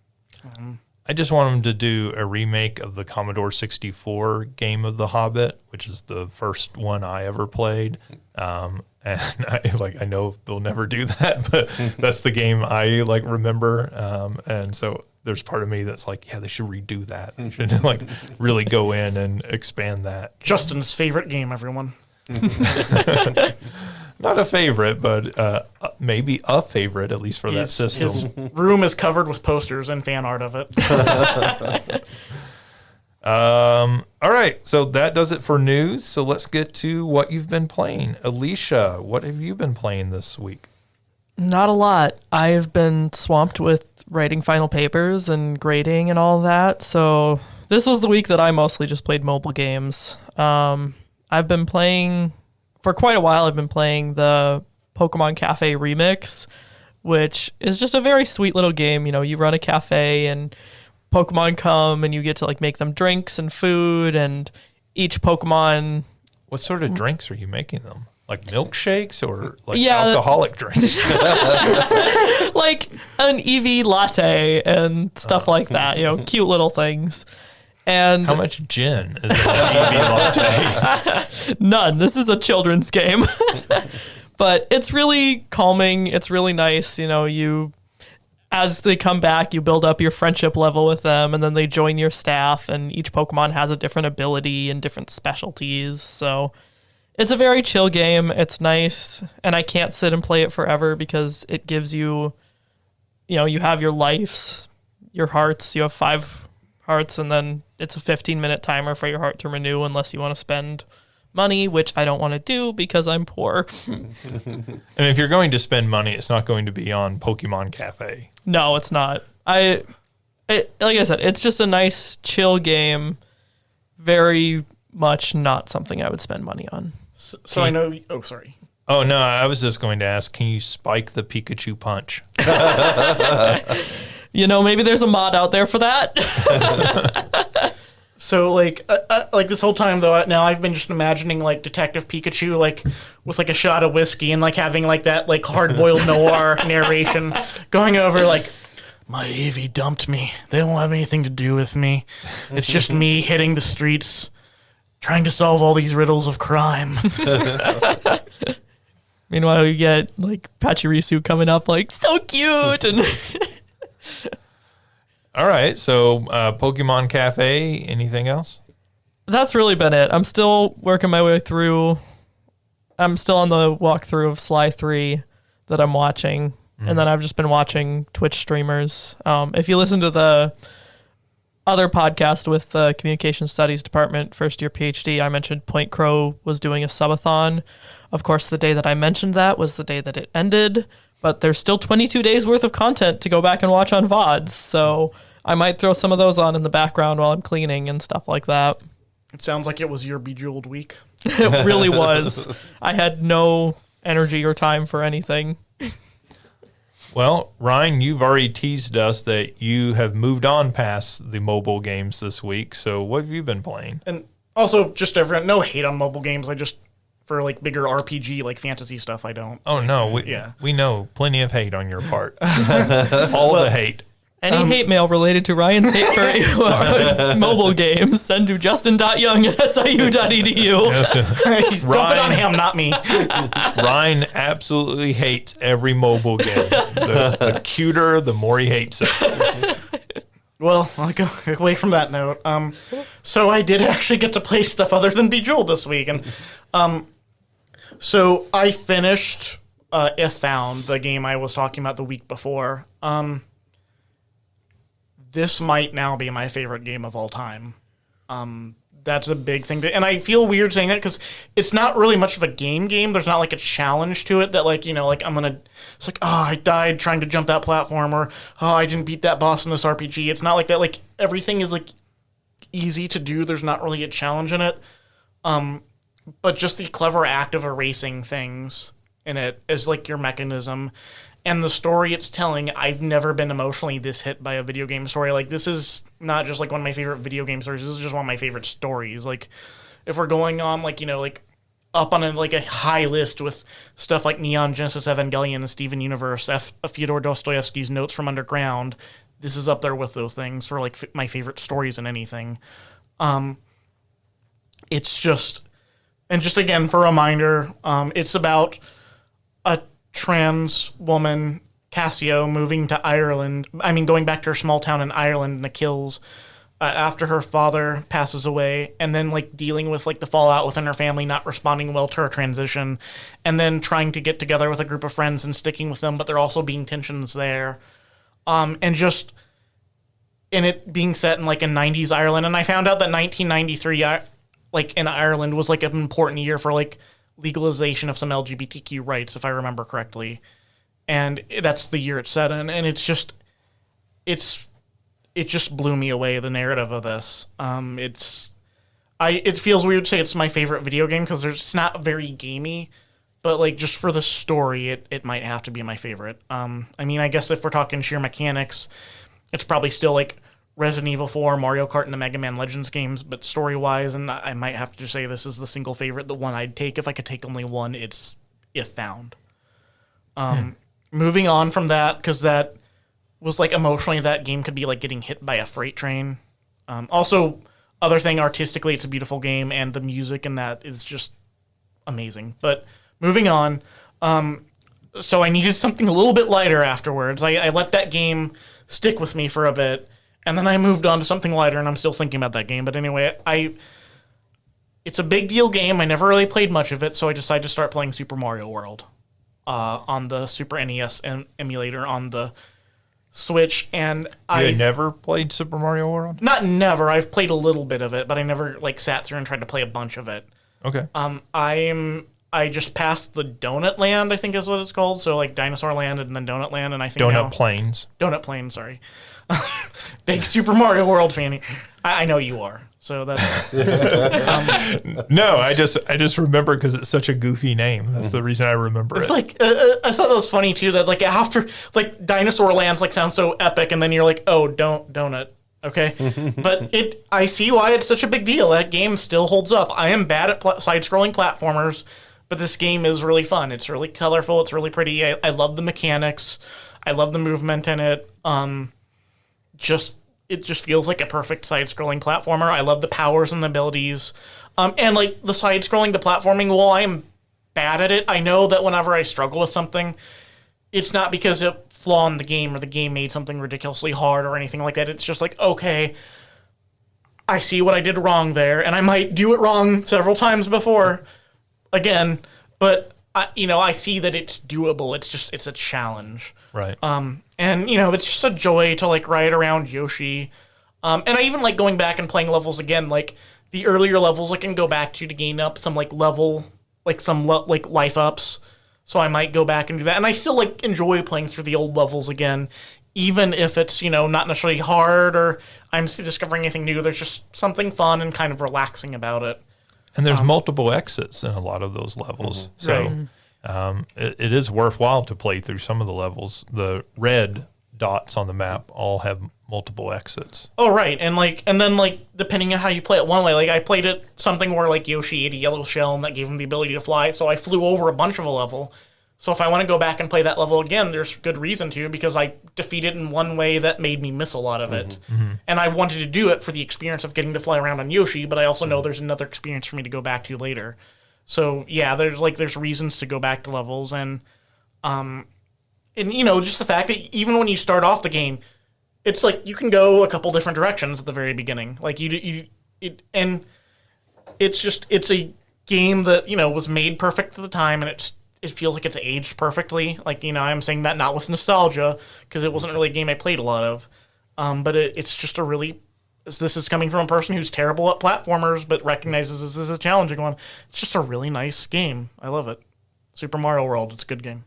I just want them to do a remake of the Commodore 64 game of The Hobbit, which is the first one I ever played. And I know they'll never do that, but that's the game I like remember. And so there's part of me that's like, yeah, they should redo that. They should like really go in and expand that. Justin's favorite game, everyone. Not a favorite, but maybe a favorite, at least for that system. His room is covered with posters and fan art of it. All right, so that does it for news. So let's get to what you've been playing. Alicia, what have you been playing this week? Not a lot. I've been swamped with writing final papers and grading and all that. So this was the week that I mostly just played mobile games. I've been playing, for quite a while, I've been playing the Pokemon Cafe Remix, which is just a very sweet little game. You know, you run a cafe and Pokemon come and you get to like make them drinks and food, and each Pokemon... What sort of drinks are you making them? Like milkshakes or like alcoholic drinks? Like an EV latte and stuff like that, you know, cute little things. And how much gin is in an EV latte? None. This is a children's game. But it's really calming. It's really nice. You know, as they come back, you build up your friendship level with them, and then they join your staff, and each Pokemon has a different ability and different specialties. So it's a very chill game. It's nice, and I can't sit and play it forever because it gives you, you know, you have your lives, your hearts. You have 5 hearts, and then it's a 15-minute timer for your heart to renew unless you want to spend money, which I don't want to do because I'm poor. And if you're going to spend money, it's not going to be on Pokemon Cafe. No, it's not. Like I said, it's just a nice, chill game. Very much not something I would spend money on. So I know... Oh, sorry. Oh, no, I was just going to ask, can you spike the Pikachu punch? You know, maybe there's a mod out there for that. So, like this whole time, though, now I've been just imagining, like, Detective Pikachu, like, with, like, a shot of whiskey and, like, having, like, that, like, hard-boiled noir narration going over, like, my Eevee dumped me. They don't have anything to do with me. It's just me hitting the streets, trying to solve all these riddles of crime. Meanwhile, you get, like, Pachirisu coming up, like, so cute, and... All right, so Pokemon Cafe, anything else? That's really been it. I'm still working my way through. I'm still on the walkthrough of Sly 3 that I'm watching. And then I've just been watching Twitch streamers. If you listen to the other podcast with the Communication Studies Department, first year PhD, I mentioned Point Crow was doing a subathon. Of course, the day that I mentioned that was the day that it ended. But there's still 22 days worth of content to go back and watch on VODs. So I might throw some of those on in the background while I'm cleaning and stuff like that. It sounds like it was your Bejeweled week. It really was. I had no energy or time for anything. Well, Ryan, you've already teased us that you have moved on past the mobile games this week. So what have you been playing? And also, just everyone, no hate on mobile games. I just, for like bigger RPG, like fantasy stuff, I don't. Oh, no. We know plenty of hate on your part. All the hate. Any hate mail related to Ryan's hate for mobile games, send to justin.young@siu.edu. Dump it on him, not me. Ryan absolutely hates every mobile game. The cuter, the more he hates it. Well, I'll go away from that note. So I did actually get to play stuff other than Bejeweled this week. And so I finished If Found, the game I was talking about the week before. This might now be my favorite game of all time. That's a big thing and I feel weird saying that because it's not really much of a game. There's not like a challenge to it that like, like it's like, oh, I died trying to jump that platform, or oh, I didn't beat that boss in this RPG. It's not like that. Like everything is like easy to do. There's not really a challenge in it. But just the clever act of erasing things in it is like your mechanism. And the story it's telling, I've never been emotionally this hit by a video game story. Like, this is not just, like, one of my favorite video game stories. This is just one of my favorite stories. Like, if we're going on, like, like, up on, a high list with stuff like Neon Genesis Evangelion and Steven Universe, Fyodor Dostoevsky's Notes from Underground, this is up there with those things for, like, my favorite stories in anything. It's just... And just, again, for a reminder, it's about a trans woman, Cassio, moving to Ireland. Going back to her small town in Ireland in the Kills after her father passes away, and then like dealing with like the fallout within her family, not responding well to her transition, and then trying to get together with a group of friends and sticking with them, but there also being tensions there. And just in it being set in like a 90s Ireland. And I found out that 1993 like in Ireland was like an important year for like legalization of some LGBTQ rights, if I remember correctly. And that's the year it's set in. And it just blew me away, the narrative of this. It feels weird to say it's my favorite video game because it's not very gamey, but like just for the story, it might have to be my favorite. I guess if we're talking sheer mechanics, it's probably still like Resident Evil 4, Mario Kart, and the Mega Man Legends games, but story-wise, and I might have to just say this is the single favorite, the one I'd take. If I could take only one, it's If Found. Moving on from that, because that was like emotionally, that game could be like getting hit by a freight train. Also, other thing, artistically, it's a beautiful game, and the music in that is just amazing. But moving on, so I needed something a little bit lighter afterwards. I let that game stick with me for a bit. And then I moved on to something lighter, and I'm still thinking about that game. But anyway, it's a big deal game. I never really played much of it, so I decided to start playing Super Mario World on the Super NES emulator on the Switch. And I never played Super Mario World? Not never. I've played a little bit of it, but I never like sat through and tried to play a bunch of it. Okay. I just passed the Donut Land, I think is what it's called. So like Dinosaur Land and then Donut Land, and I think Donut Plains. Donut Plains, sorry. Big Super Mario World fan. I know you are. So that's no. I just remember because it's such a goofy name. That's the reason I remember it's it. Like I thought that was funny too. That like after like Dinosaur Lands like sounds so epic, and then you're like, oh, donut. Okay, but I see why it's such a big deal. That game still holds up. I am bad at side-scrolling platformers, but this game is really fun. It's really colorful. It's really pretty. I love the mechanics. I love the movement in it. It just feels like a perfect side-scrolling platformer. I love the powers and the abilities. And like the side-scrolling, the platforming, while I am bad at it, I know that whenever I struggle with something, it's not because of flaw in the game or the game made something ridiculously hard or anything like that. It's just like, okay, I see what I did wrong there, and I might do it wrong several times before again, but I see that it's doable. It's a challenge. Right. And it's just a joy to like ride around Yoshi. And I even like going back and playing levels again, like the earlier levels I can go back to gain up some like level, like some like life ups. So I might go back and do that. And I still like enjoy playing through the old levels again, even if it's, not necessarily hard or I'm discovering anything new. There's just something fun and kind of relaxing about it. And there's multiple exits in a lot of those levels. So it is worthwhile to play through some of the levels. The red dots on the map all have multiple exits. Oh, right. And then depending on how you play it one way, like I played it something where like Yoshi ate a yellow shell and that gave him the ability to fly. So I flew over a bunch of a level. So if I want to go back and play that level again, there's good reason to, because I defeated in one way that made me miss a lot of it. And I wanted to do it for the experience of getting to fly around on Yoshi, but I also know there's another experience for me to go back to later. So yeah, there's reasons to go back to levels, and just the fact that even when you start off the game, it's like you can go a couple different directions at the very beginning. Like and it's a game that was made perfect at the time, and it feels like it's aged perfectly. Like, I'm saying that not with nostalgia, because it wasn't really a game I played a lot of. But it's just this is coming from a person who's terrible at platformers, but recognizes this is a challenging one. It's just a really nice game. I love it. Super Mario World, it's a good game.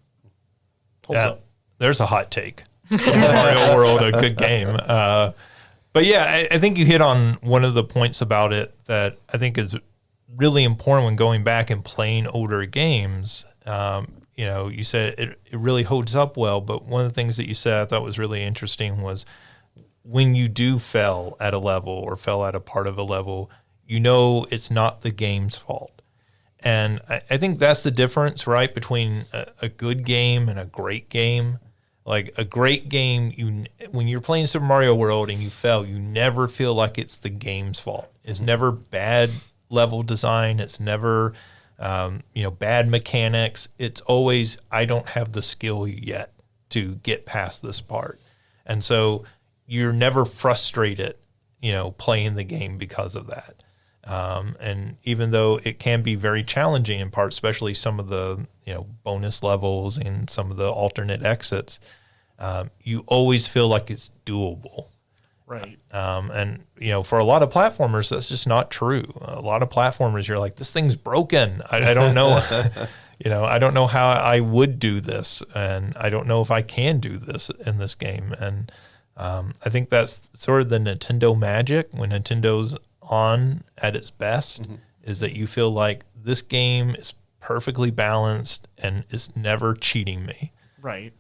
Holds up. There's a hot take. Super Mario World, a good game. But yeah, I think you hit on one of the points about it that I think is really important when going back and playing older games. You said it really holds up well, but one of the things that you said I thought was really interesting was when you do fail at a level or fell at a part of a level, it's not the game's fault. And I think that's the difference, right, between a good game and a great game. Like a great game, when you're playing Super Mario World and you fail, you never feel like it's the game's fault. It's never bad level design. It's never bad mechanics. It's always, I don't have the skill yet to get past this part. And so you're never frustrated, playing the game because of that. And even though it can be very challenging in parts, especially some of the, bonus levels and some of the alternate exits, you always feel like it's doable. Right. And for a lot of platformers, that's just not true. A lot of platformers, you're like, this thing's broken. I don't know, I don't know how I would do this, and I don't know if I can do this in this game. And I think that's sort of the Nintendo magic when Nintendo's on at its best, is that you feel like this game is perfectly balanced and is never cheating me. Right.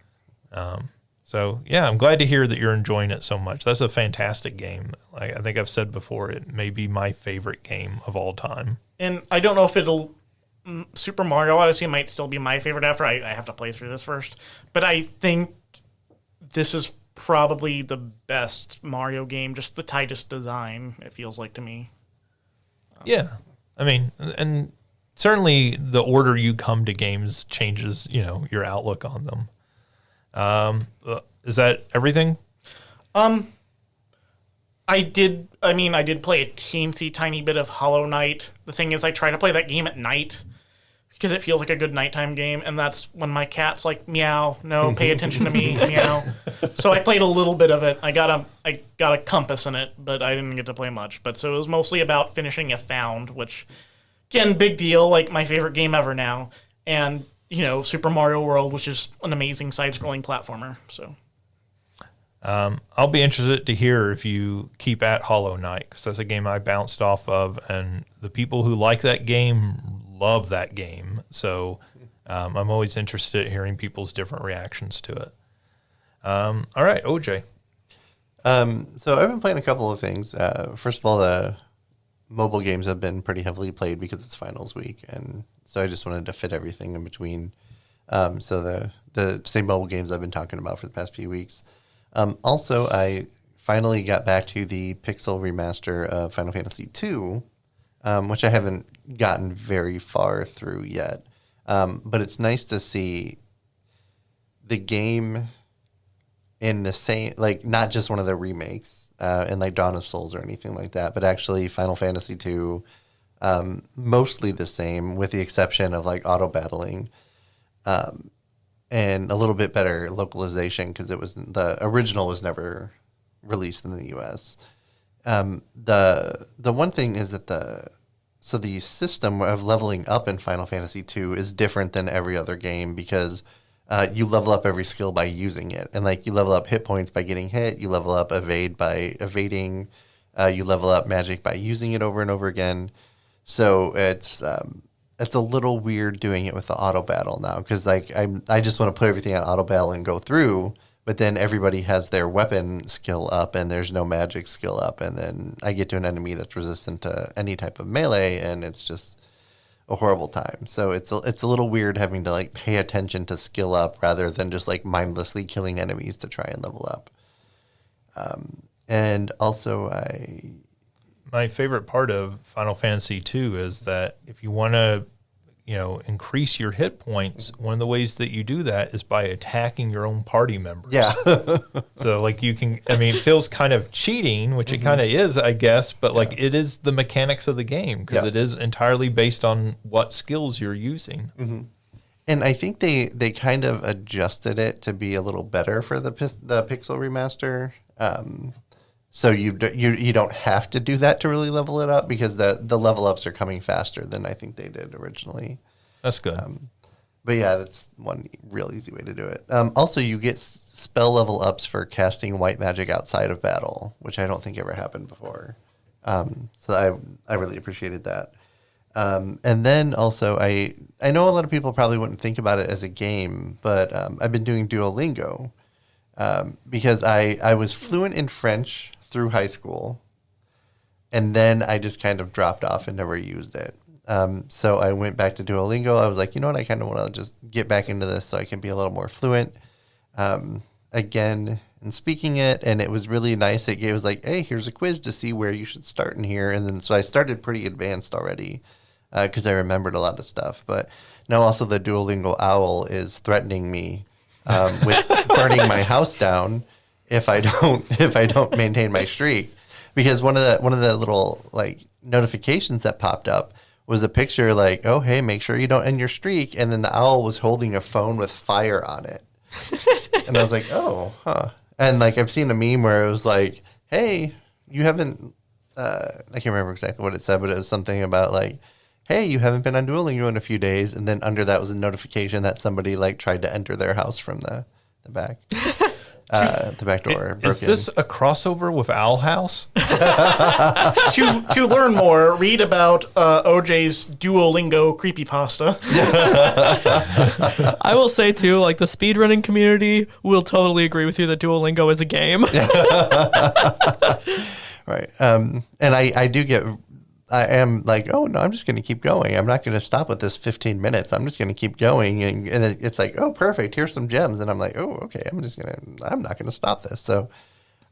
So, yeah, I'm glad to hear that you're enjoying it so much. That's a fantastic game. Like I think I've said before, it may be my favorite game of all time. And I don't know if Super Mario Odyssey might still be my favorite after. I have to play through this first. But I think this is probably the best Mario game, just the tightest design, it feels like to me. Yeah. I mean, and certainly the order you come to games changes, your outlook on them. Is that everything? I did play a teensy tiny bit of Hollow Knight. The thing is, I try to play that game at night because it feels like a good nighttime game, and that's when my cat's like, meow, no, pay attention to me, meow. So I played a little bit of it. I got a compass in it, but I didn't get to play much. But so it was mostly about finishing a Found, which, again, big deal, like my favorite game ever now. And Super Mario World, which is an amazing side-scrolling platformer. So, I'll be interested to hear if you keep at Hollow Knight, because that's a game I bounced off of, and the people who like that game love that game. So, I'm always interested in hearing people's different reactions to it. All right, OJ. So I've been playing a couple of things. First of all, the mobile games have been pretty heavily played because it's finals week, and so I just wanted to fit everything in between. So the same mobile games I've been talking about for the past few weeks. Also, I finally got back to the Pixel remaster of Final Fantasy II, which I haven't gotten very far through yet. But it's nice to see the game in the same, like, not just one of the remakes in like Dawn of Souls or anything like that, but actually Final Fantasy II, mostly the same with the exception of like auto battling, and a little bit better localization because the original was never released in the U.S. The one thing is that the system of leveling up in Final Fantasy II is different than every other game because you level up every skill by using it. And like you level up hit points by getting hit, you level up evade by evading, you level up magic by using it over and over again. So it's a little weird doing it with the auto battle now because like I just want to put everything on auto battle and go through, but then everybody has their weapon skill up and there's no magic skill up, and then I get to an enemy that's resistant to any type of melee, and it's just a horrible time. So it's a little weird having to like pay attention to skill up rather than just like mindlessly killing enemies to try and level up. And also My favorite part of Final Fantasy II is that if you want to, increase your hit points, one of the ways that you do that is by attacking your own party members. Yeah. So like it feels kind of cheating, which it kind of is, I guess, but like it is the mechanics of the game because it is entirely based on what skills you're using. Mm-hmm. And I think they kind of adjusted it to be a little better for the Pixel remaster. So you don't have to do that to really level it up because the level ups are coming faster than I think they did originally. That's good. But yeah, that's one real easy way to do it. Also, you get spell level ups for casting white magic outside of battle, which I don't think ever happened before. So I really appreciated that. And then also, I know a lot of people probably wouldn't think about it as a game, but I've been doing Duolingo because I was fluent in French through high school, and then I just kind of dropped off and never used it. So I went back to Duolingo. I was like, you know what, I kind of want to just get back into this so I can be a little more fluent again in speaking it, and it was really nice. It was like, hey, here's a quiz to see where you should start in here, and then so I started pretty advanced already because I remembered a lot of stuff. But now also the Duolingo owl is threatening me with burning my house down if I don't maintain my streak, because one of the little like notifications that popped up was a picture like, oh hey, make sure you don't end your streak, and then the owl was holding a phone with fire on it, and I was like, oh huh. And like I've seen a meme where it was like, hey, you haven't I can't remember exactly what it said, but it was something about like, hey, you haven't been on Duolingo in a few days, and then under that was a notification that somebody like tried to enter their house from the back. The back door broke Is this a crossover with Owl House? To learn more, read about OJ's Duolingo creepypasta. I will say too, like the speedrunning community will totally agree with you that Duolingo is a game. Right. And I am like, oh no, I'm just going to keep going. I'm not going to stop at this 15 minutes. I'm just going to keep going. And it's like, oh, perfect. Here's some gems. And I'm like, oh, okay. I'm not going to stop this. So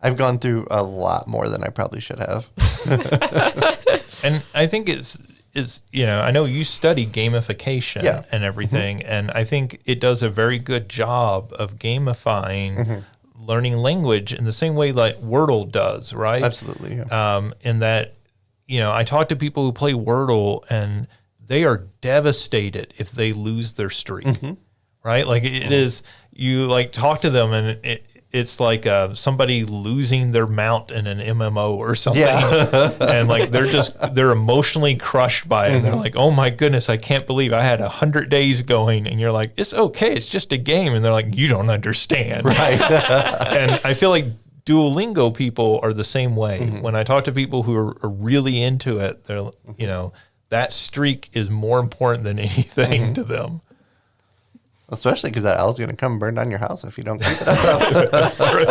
I've gone through a lot more than I probably should have. And I think it's I know you study gamification and everything. Mm-hmm. And I think it does a very good job of gamifying learning language in the same way like Wordle does, right? Absolutely. Yeah. In that, I talk to people who play Wordle and they are devastated if they lose their streak, right? Like it is, you like talk to them and it's like somebody losing their mount in an MMO or something. Yeah. And like they're emotionally crushed by it. And they're like, oh my goodness, I can't believe I had 100 days going. And you're like, it's okay, it's just a game. And they're like, you don't understand. Right. And I feel like Duolingo people are the same way. When I talk to people who are really into it, they're, that streak is more important than anything to them. Especially because that owl's going to come burn down your house if you don't keep it up. That's true.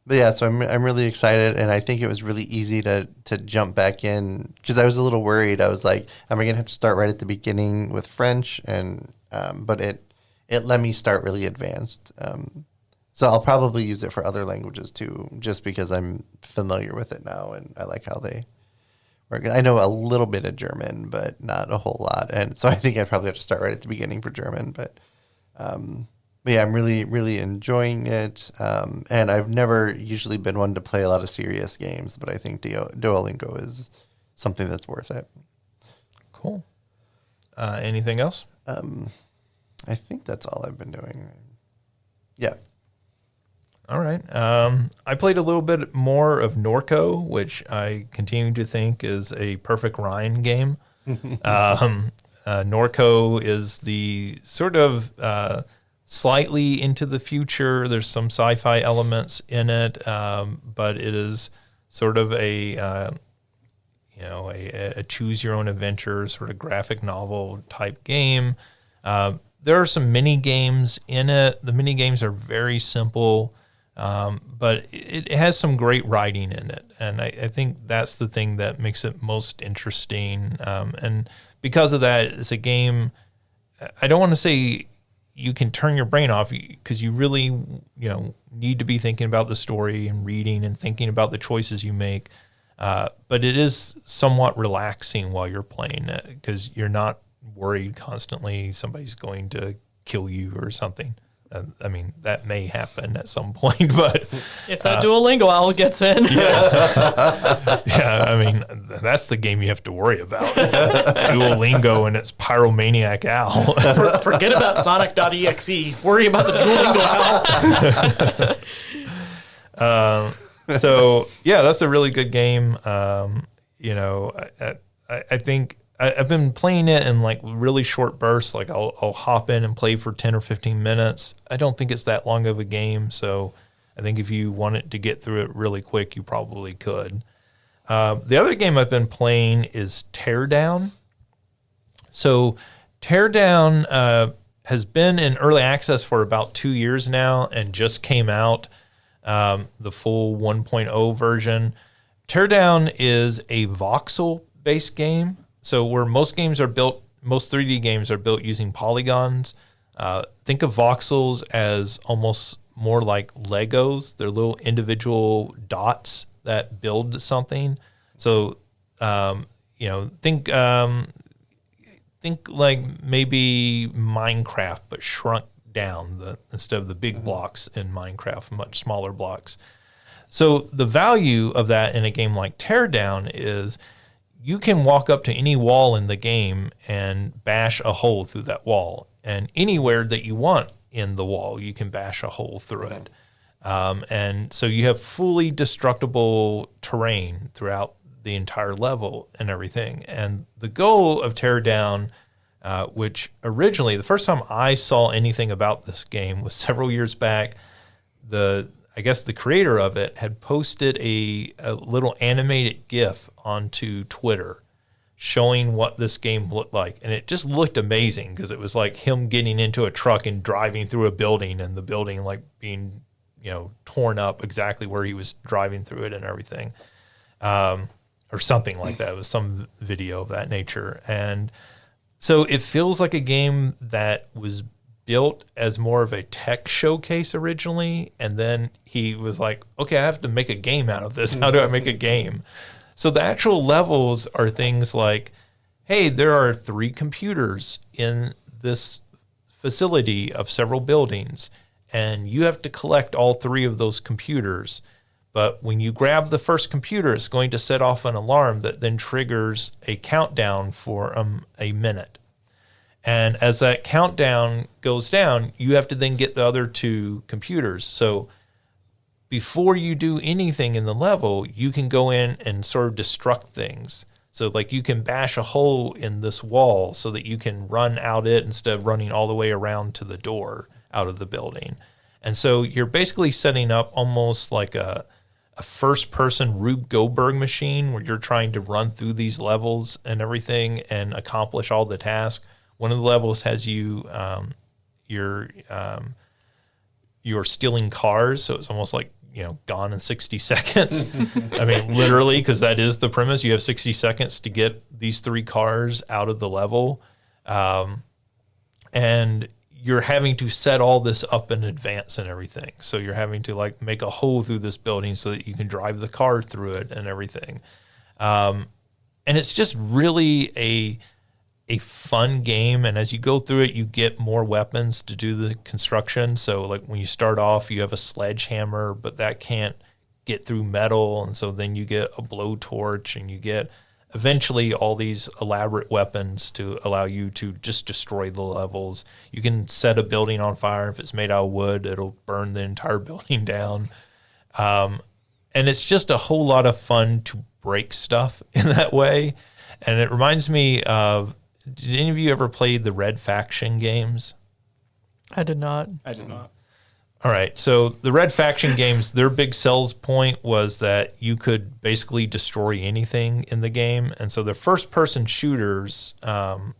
But yeah, so I'm really excited, and I think it was really easy to jump back in because I was a little worried. I was like, am I going to have to start right at the beginning with French? And but it let me start really advanced. So I'll probably use it for other languages too, just because I'm familiar with it now and I like how they work. I know a little bit of German, but not a whole lot. And so I think I'd probably have to start right at the beginning for German. But yeah, I'm really, really enjoying it. And I've never usually been one to play a lot of serious games, but I think Duolingo is something that's worth it. Cool. Anything else? I think that's all I've been doing. Yeah. All right. I played a little bit more of Norco, which I continue to think is a perfect Ryan game. Norco is the sort of slightly into the future. There's some sci-fi elements in it, but it is sort of a choose your own adventure sort of graphic novel type game. There are some mini games in it. The mini games are very simple, but it has some great writing in it. And I think that's the thing that makes it most interesting. And because of that, it's a game, I don't want to say you can turn your brain off, because you really, need to be thinking about the story and reading and thinking about the choices you make. But it is somewhat relaxing while you're playing it, because you're not worried constantly somebody's going to kill you or something. I mean, that may happen at some point, but if that Duolingo owl gets in, yeah, I mean, that's the game you have to worry about. Duolingo and its pyromaniac owl. Forget about Sonic.exe. Worry about the Duolingo owl. So yeah, that's a really good game. I think I've been playing it in like really short bursts. Like I'll hop in and play for 10 or 15 minutes. I don't think it's that long of a game. So I think if you wanted to get through it really quick, you probably could. The other game I've been playing is Teardown. So Teardown has been in early access for about 2 years now and just came out, the full 1.0 version. Teardown is a voxel-based game. So where most games are built, most 3D games are built using polygons. Think of voxels as almost more like Legos. They're little individual dots that build something. So, think like maybe Minecraft, but shrunk down instead of the big blocks in Minecraft, much smaller blocks. So the value of that in a game like Teardown is you can walk up to any wall in the game and bash a hole through that wall. And anywhere that you want in the wall, you can bash a hole through it. And so you have fully destructible terrain throughout the entire level and everything. And the goal of Teardown, which originally, the first time I saw anything about this game was several years back. I guess the creator of it had posted a little animated GIF onto Twitter showing what this game looked like. And it just looked amazing because it was like him getting into a truck and driving through a building and the building like being, torn up exactly where he was driving through it and everything. Or something like that. It was some video of that nature. And so it feels like a game that was built as more of a tech showcase originally, and then he was like, okay, I have to make a game out of this. How do I make a game? So the actual levels are things like, hey, there are 3 computers in this facility of several buildings, and you have to collect all 3 of those computers. But when you grab the first computer, it's going to set off an alarm that then triggers a countdown for a minute. And as that countdown goes down, you have to then get the other 2 computers. So before you do anything in the level, you can go in and sort of destruct things. So like you can bash a hole in this wall so that you can run out it instead of running all the way around to the door out of the building. And so you're basically setting up almost like a first-person Rube Goldberg machine where you're trying to run through these levels and everything and accomplish all the tasks. One of the levels has you're stealing cars, so it's almost like gone in 60 seconds. I mean, literally, because that is the premise. You have 60 seconds to get these 3 cars out of the level, and you're having to set all this up in advance and everything. So you're having to like make a hole through this building so that you can drive the car through it and everything. And it's just really a fun game. And as you go through it, you get more weapons to do the construction. So like when you start off, you have a sledgehammer, but that can't get through metal. And so then you get a blowtorch and you get eventually all these elaborate weapons to allow you to just destroy the levels. You can set a building on fire. If it's made out of wood, it'll burn the entire building down. And it's just a whole lot of fun to break stuff in that way. And it reminds me of did any of you ever play the Red Faction games? I did not. I did not. All right. So the Red Faction games, their big sales point was that you could basically destroy anything in the game. And so the first person shooters, or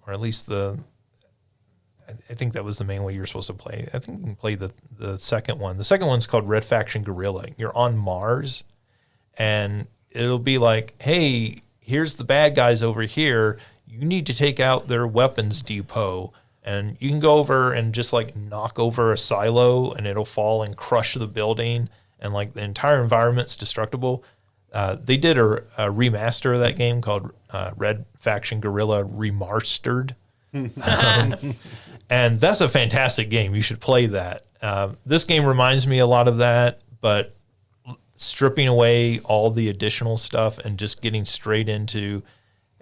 at least I think that was the main way you were supposed to play. I think you can play the second one. The second one's called Red Faction Guerrilla. You're on Mars, and it'll be like, hey, here's the bad guys over here. You need to take out their weapons depot. And you can go over and just like knock over a silo and it'll fall and crush the building, and like the entire environment's destructible. They did a remaster of that game called Red Faction Guerrilla Remastered. And that's a fantastic game. You should play that. This game reminds me a lot of that, but stripping away all the additional stuff and just getting straight into,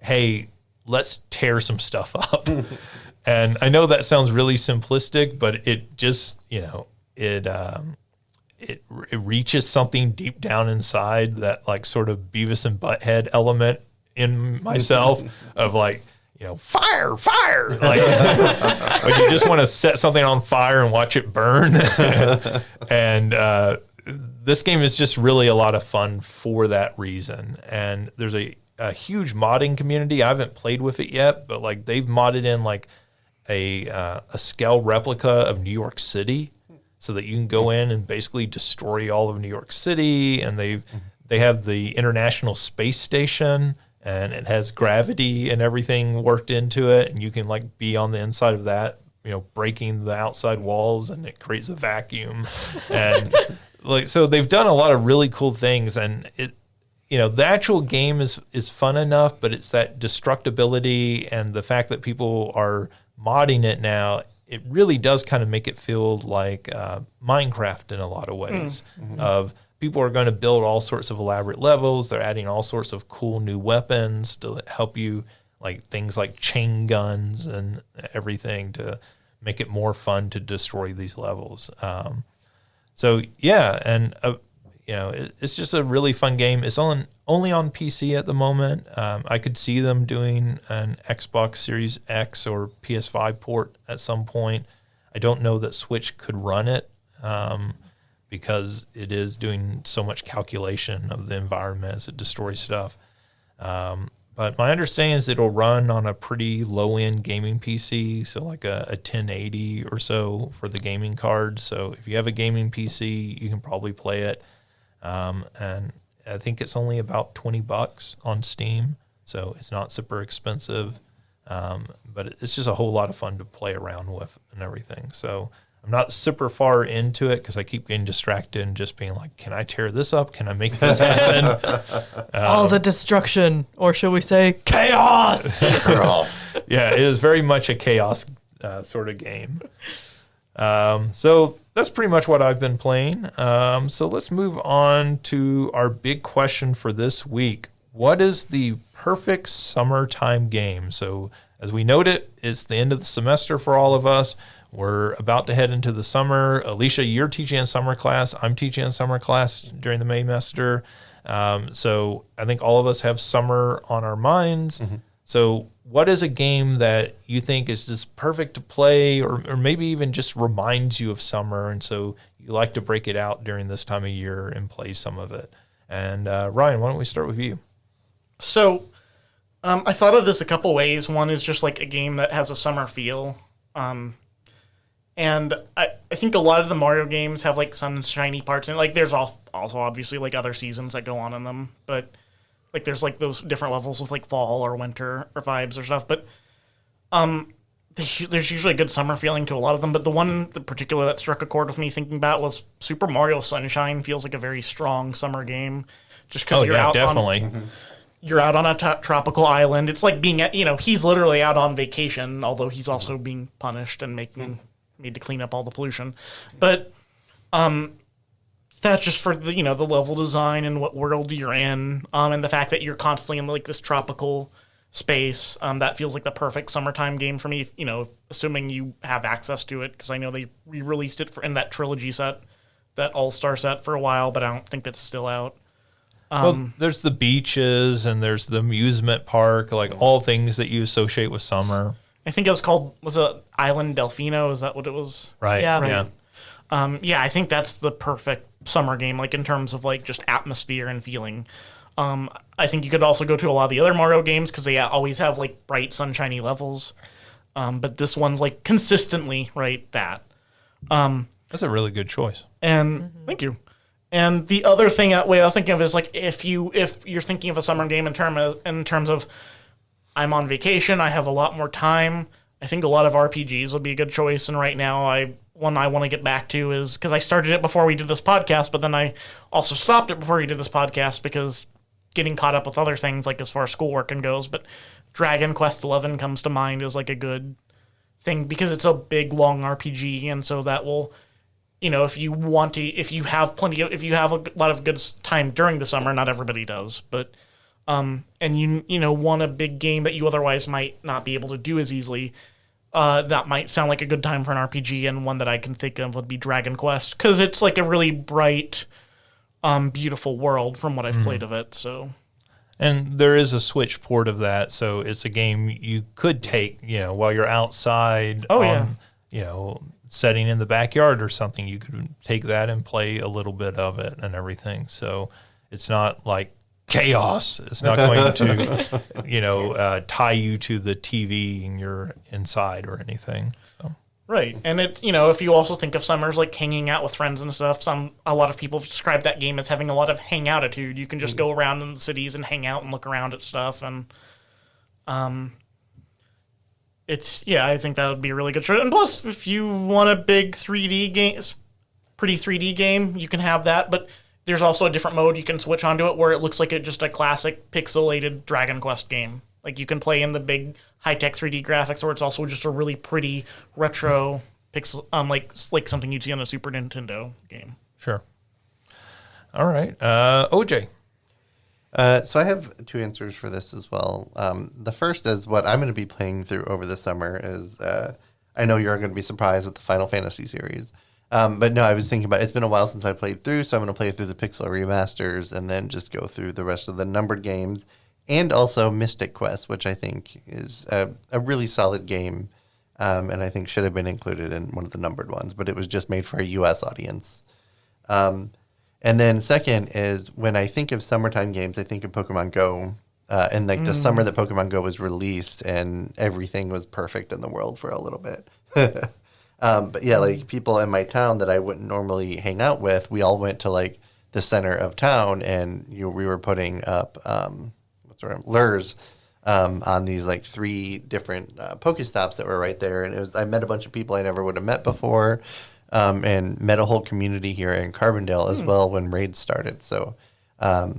hey, let's tear some stuff up. And I know that sounds really simplistic, but it just, it reaches something deep down inside, that like sort of Beavis and Butthead element in myself of like, fire, like you just want to set something on fire and watch it burn. And this game is just really a lot of fun for that reason. And there's a huge modding community. I haven't played with it yet, but like they've modded in like a scale replica of New York City, so that you can go in and basically destroy all of New York City. And they have the International Space Station, and it has gravity and everything worked into it, and you can like be on the inside of that, breaking the outside walls, and it creates a vacuum. And like, so they've done a lot of really cool things, and the actual game is fun enough, but it's that destructibility and the fact that people are modding it now, it really does kind of make it feel like Minecraft in a lot of ways. Of people are going to build all sorts of elaborate levels. They're adding all sorts of cool new weapons to help you, like things like chain guns and everything, to make it more fun to destroy these levels. So yeah, and it's just a really fun game. It's only on PC at the moment. I could see them doing an Xbox Series X or PS5 port at some point. I don't know that Switch could run it because it is doing so much calculation of the environment as it destroys stuff. But my understanding is it'll run on a pretty low-end gaming PC, so like a 1080 or so for the gaming card. So if you have a gaming PC, you can probably play it. And I think it's only about $20 on Steam, so it's not super expensive. But it's just a whole lot of fun to play around with and everything. So I'm not super far into it because I keep getting distracted and just being like, can I tear this up? Can I make this happen? All the destruction, or should we say chaos? Yeah, it is very much a chaos sort of game. So that's pretty much what I've been playing. So let's move on to our big question for this week. What is the perfect summertime game? So as we noted, it's the end of the semester for all of us. We're about to head into the summer. Alicia, you're teaching in summer class. I'm teaching in summer class during the May semester. So I think all of us have summer on our minds. Mm-hmm. So what is a game that you think is just perfect to play, or maybe even just reminds you of summer, and so you like to break it out during this time of year and play some of it? And Ryan, why don't we start with you? So I thought of this a couple ways. One is just like a game that has a summer feel. And I think a lot of the Mario games have like sunshiny parts, and like there's also obviously like other seasons that go on in them, but like there's like those different levels with like fall or winter or vibes or stuff. But there's usually a good summer feeling to a lot of them. But the one in particular that struck a chord with me thinking about was Super Mario Sunshine. Feels like a very strong summer game, just because you're out definitely. You're out on a tropical island. It's like being at, he's literally out on vacation, although he's also being punished and made to clean up all the pollution. But that's just for the the level design and what world you're in, and the fact that you're constantly in like this tropical space. That feels like the perfect summertime game for me. Assuming you have access to it, because I know they re-released it in that trilogy set, that All-Star set for a while, but I don't think that's still out. Well, there's the beaches and there's the amusement park, like all things that you associate with summer. I think it was it Island Delfino? Is that what it was? Right. Yeah. Yeah. Yeah, I think that's the perfect summer game, like in terms of like just atmosphere and feeling. I think you could also go to a lot of the other Mario games because they always have like bright, sunshiny levels. But this one's like consistently right that. That's a really good choice. And thank you. And the other way I was thinking of is like if you're thinking of a summer game in terms of I'm on vacation, I have a lot more time. I think a lot of RPGs would be a good choice. And right now, one I want to get back to is because I started it before we did this podcast, but then I also stopped it before we did this podcast because getting caught up with other things like as far as schoolwork and goes. But Dragon Quest XI comes to mind as like a good thing because it's a big long RPG, and so that will, if you have a lot of good time during the summer, not everybody does, but. And you want a big game that you otherwise might not be able to do as easily. That might sound like a good time for an RPG, and one that I can think of would be Dragon Quest because it's like a really bright, beautiful world from what I've played of it. So, and there is a Switch port of that, so it's a game you could take, while you're outside. Setting in the backyard or something. You could take that and play a little bit of it and everything. So it's not like chaos. It's not going to, tie you to the TV and you're inside or anything. So. Right. And if you also think of summers like hanging out with friends and stuff, a lot of people describe that game as having a lot of hang-outitude. You can just go around in the cities and hang out and look around at stuff. And, I think that would be a really good choice. And plus, if you want a big 3D game, pretty 3D game, you can have that. But there's also a different mode you can switch onto it where it looks like just a classic pixelated Dragon Quest game. Like you can play in the big high-tech 3D graphics, or it's also just a really pretty retro pixel, like something you'd see on a Super Nintendo game. Sure. All right, OJ. So I have two answers for this as well. The first is what I'm going to be playing through over the summer is I know you're going to be surprised with the Final Fantasy series. But no, I was thinking about it's been a while since I played through, so I'm going to play through the Pixel remasters and then just go through the rest of the numbered games and also Mystic Quest, which I think is a really solid game and I think should have been included in one of the numbered ones, but it was just made for a U.S. audience. And then second is when I think of summertime games, I think of Pokemon Go. And like the summer that Pokemon Go was released and everything was perfect in the world for a little bit. But yeah, like people in my town that I wouldn't normally hang out with, we all went to like the center of town and we were putting up lures on these like 3 different Pokestops that were right there. And I met a bunch of people I never would have met before. And met a whole community here in Carbondale as well when raids started. So I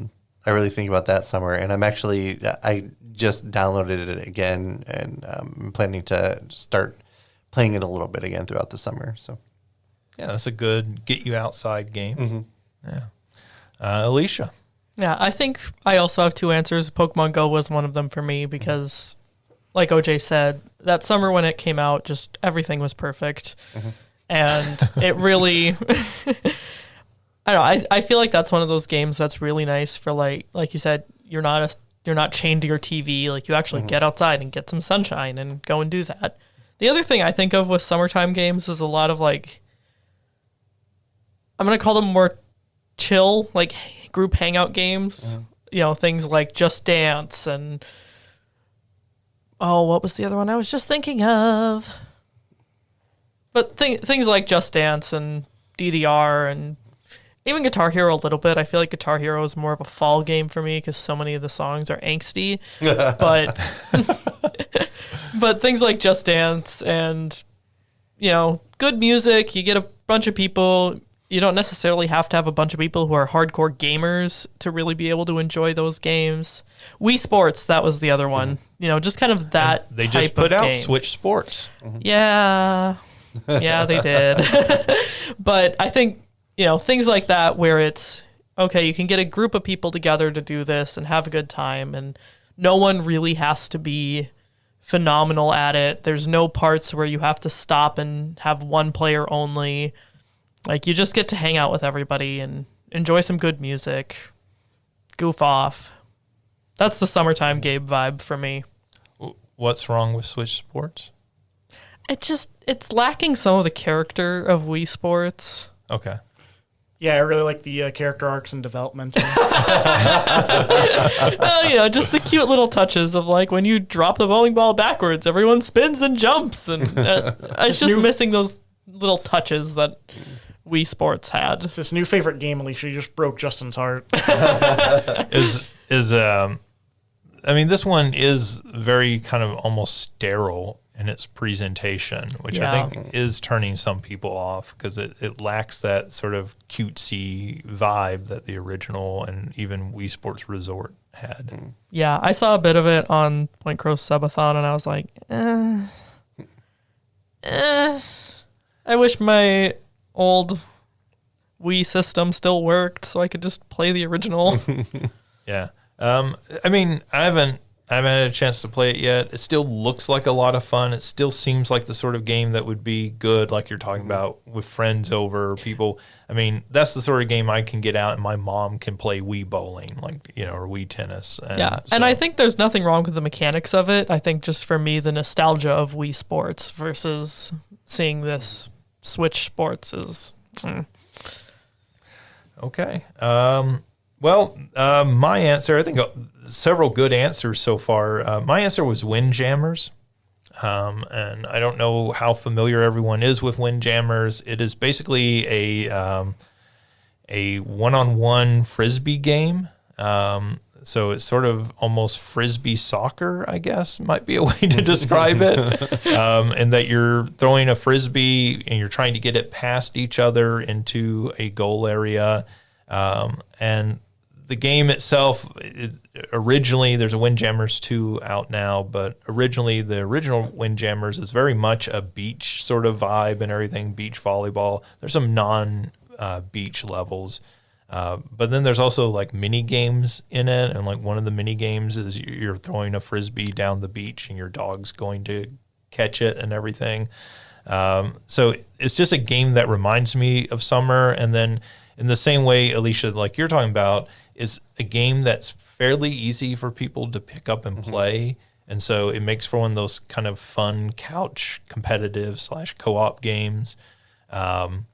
really think about that summer. And I just downloaded it again and I'm planning to start playing it a little bit again throughout the summer. So yeah, that's a good get you outside game. Yeah. Alicia. Yeah, I think I also have 2 answers. Pokemon Go was one of them for me because, like OJ said, that summer when it came out, just everything was perfect. And it really, I don't know, I feel like that's one of those games that's really nice for like you said, you're not chained to your TV. Like you actually get outside and get some sunshine and go and do that. The other thing I think of with summertime games is a lot of like, I'm going to call them more chill, like group hangout games. Things like Just Dance and, what was the other one I was just thinking of? But things like Just Dance and DDR and even Guitar Hero a little bit. I feel like Guitar Hero is more of a fall game for me because so many of the songs are angsty. But but things like Just Dance and, good music. You get a bunch of people. You don't necessarily have to have a bunch of people who are hardcore gamers to really be able to enjoy those games. Wii Sports, that was the other one. Just kind of that and they just put out Switch Sports. Yeah. Yeah, they did. But I think, things like that where it's, okay, you can get a group of people together to do this and have a good time, and no one really has to be phenomenal at it. There's no parts where you have to stop and have one player only. Like, you just get to hang out with everybody and enjoy some good music. goof off. That's the summertime Gabe vibe for me. What's wrong with Switch Sports? It's lacking some of the character of Wii Sports. Okay. Yeah, I really like the character arcs and development. Just the cute little touches of like when you drop the bowling ball backwards, everyone spins and jumps, and it's just missing those little touches that Wii Sports had. It's this new favorite game, Alicia. You just broke Justin's heart. This one is very kind of almost sterile in its presentation, which I think is turning some people off because it lacks that sort of cutesy vibe that the original and even Wii Sports Resort had. Yeah, I saw a bit of it on Point Crow Subathon, and I was like, I wish my old Wii system still worked so I could just play the original. Yeah. I haven't had a chance to play it yet. It still looks like a lot of fun. It still seems like the sort of game that would be good, like you're talking about, with friends over, people. That's the sort of game I can get out and my mom can play Wii bowling, or Wii tennis. And I think there's nothing wrong with the mechanics of it. I think just for me, the nostalgia of Wii Sports versus seeing this Switch Sports is... Okay. My answer, I think several good answers so far. My answer was Windjammers. And I don't know how familiar everyone is with Windjammers. It is basically a one-on-one Frisbee game. So it's sort of almost Frisbee soccer, I guess, might be a way to describe it. And that you're throwing a Frisbee and you're trying to get it past each other into a goal area. And the game itself, originally, there's a Windjammers 2 out now, but originally the original Windjammers is very much a beach sort of vibe and everything, beach volleyball. There's some non-beach levels. But then there's also like mini games in it, and like one of the mini games is you're throwing a Frisbee down the beach and your dog's going to catch it and everything. So it's just a game that reminds me of summer. And then in the same way, Alicia, like you're talking about, is a game that's fairly easy for people to pick up and play. And so it makes for one of those kind of fun couch competitive / co-op games. And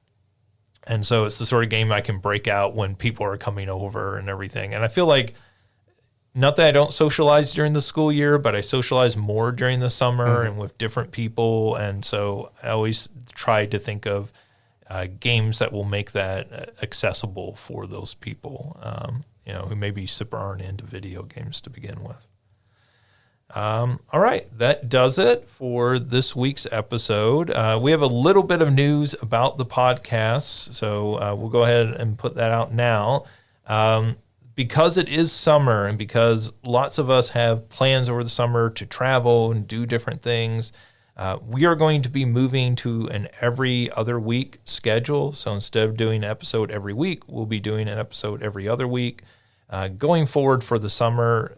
so it's the sort of game I can break out when people are coming over and everything. And I feel like, not that I don't socialize during the school year, but I socialize more during the summer and with different people. And so I always try to think of games that will make that accessible for those people, who maybe super aren't into video games to begin with. All right, that does it for this week's episode. We have a little bit of news about the podcast, so we'll go ahead and put that out now. Because it is summer and because lots of us have plans over the summer to travel and do different things, we are going to be moving to an every other week schedule. So instead of doing an episode every week, we'll be doing an episode every other week. Going forward for the summer,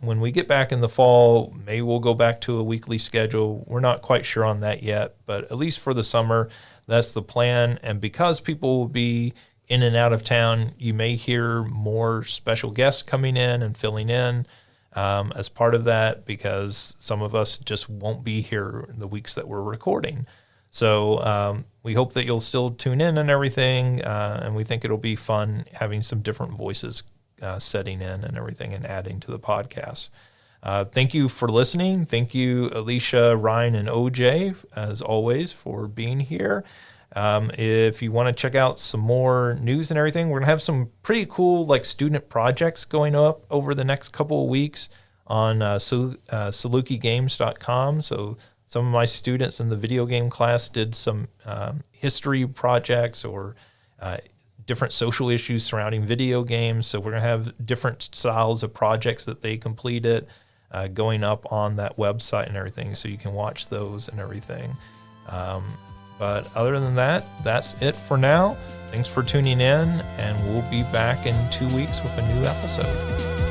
when we get back in the fall, maybe we'll go back to a weekly schedule. We're not quite sure on that yet, but at least for the summer, that's the plan. And because people will be in and out of town, you may hear more special guests coming in and filling in as part of that, because some of us just won't be here the weeks that we're recording. So we hope that you'll still tune in and everything, and we think it'll be fun having some different voices setting in and everything and adding to the podcast. Thank you for listening. Thank you, Alicia, Ryan, and OJ, as always, for being here. If you want to check out some more news and everything, we're going to have some pretty cool student projects going up over the next couple of weeks on salukigames.com. So some of my students in the video game class did some history projects or different social issues surrounding video games. So we're going to have different styles of projects that they completed going up on that website and everything. So you can watch those and everything. But other than that, that's it for now. Thanks for tuning in, and we'll be back in 2 weeks with a new episode.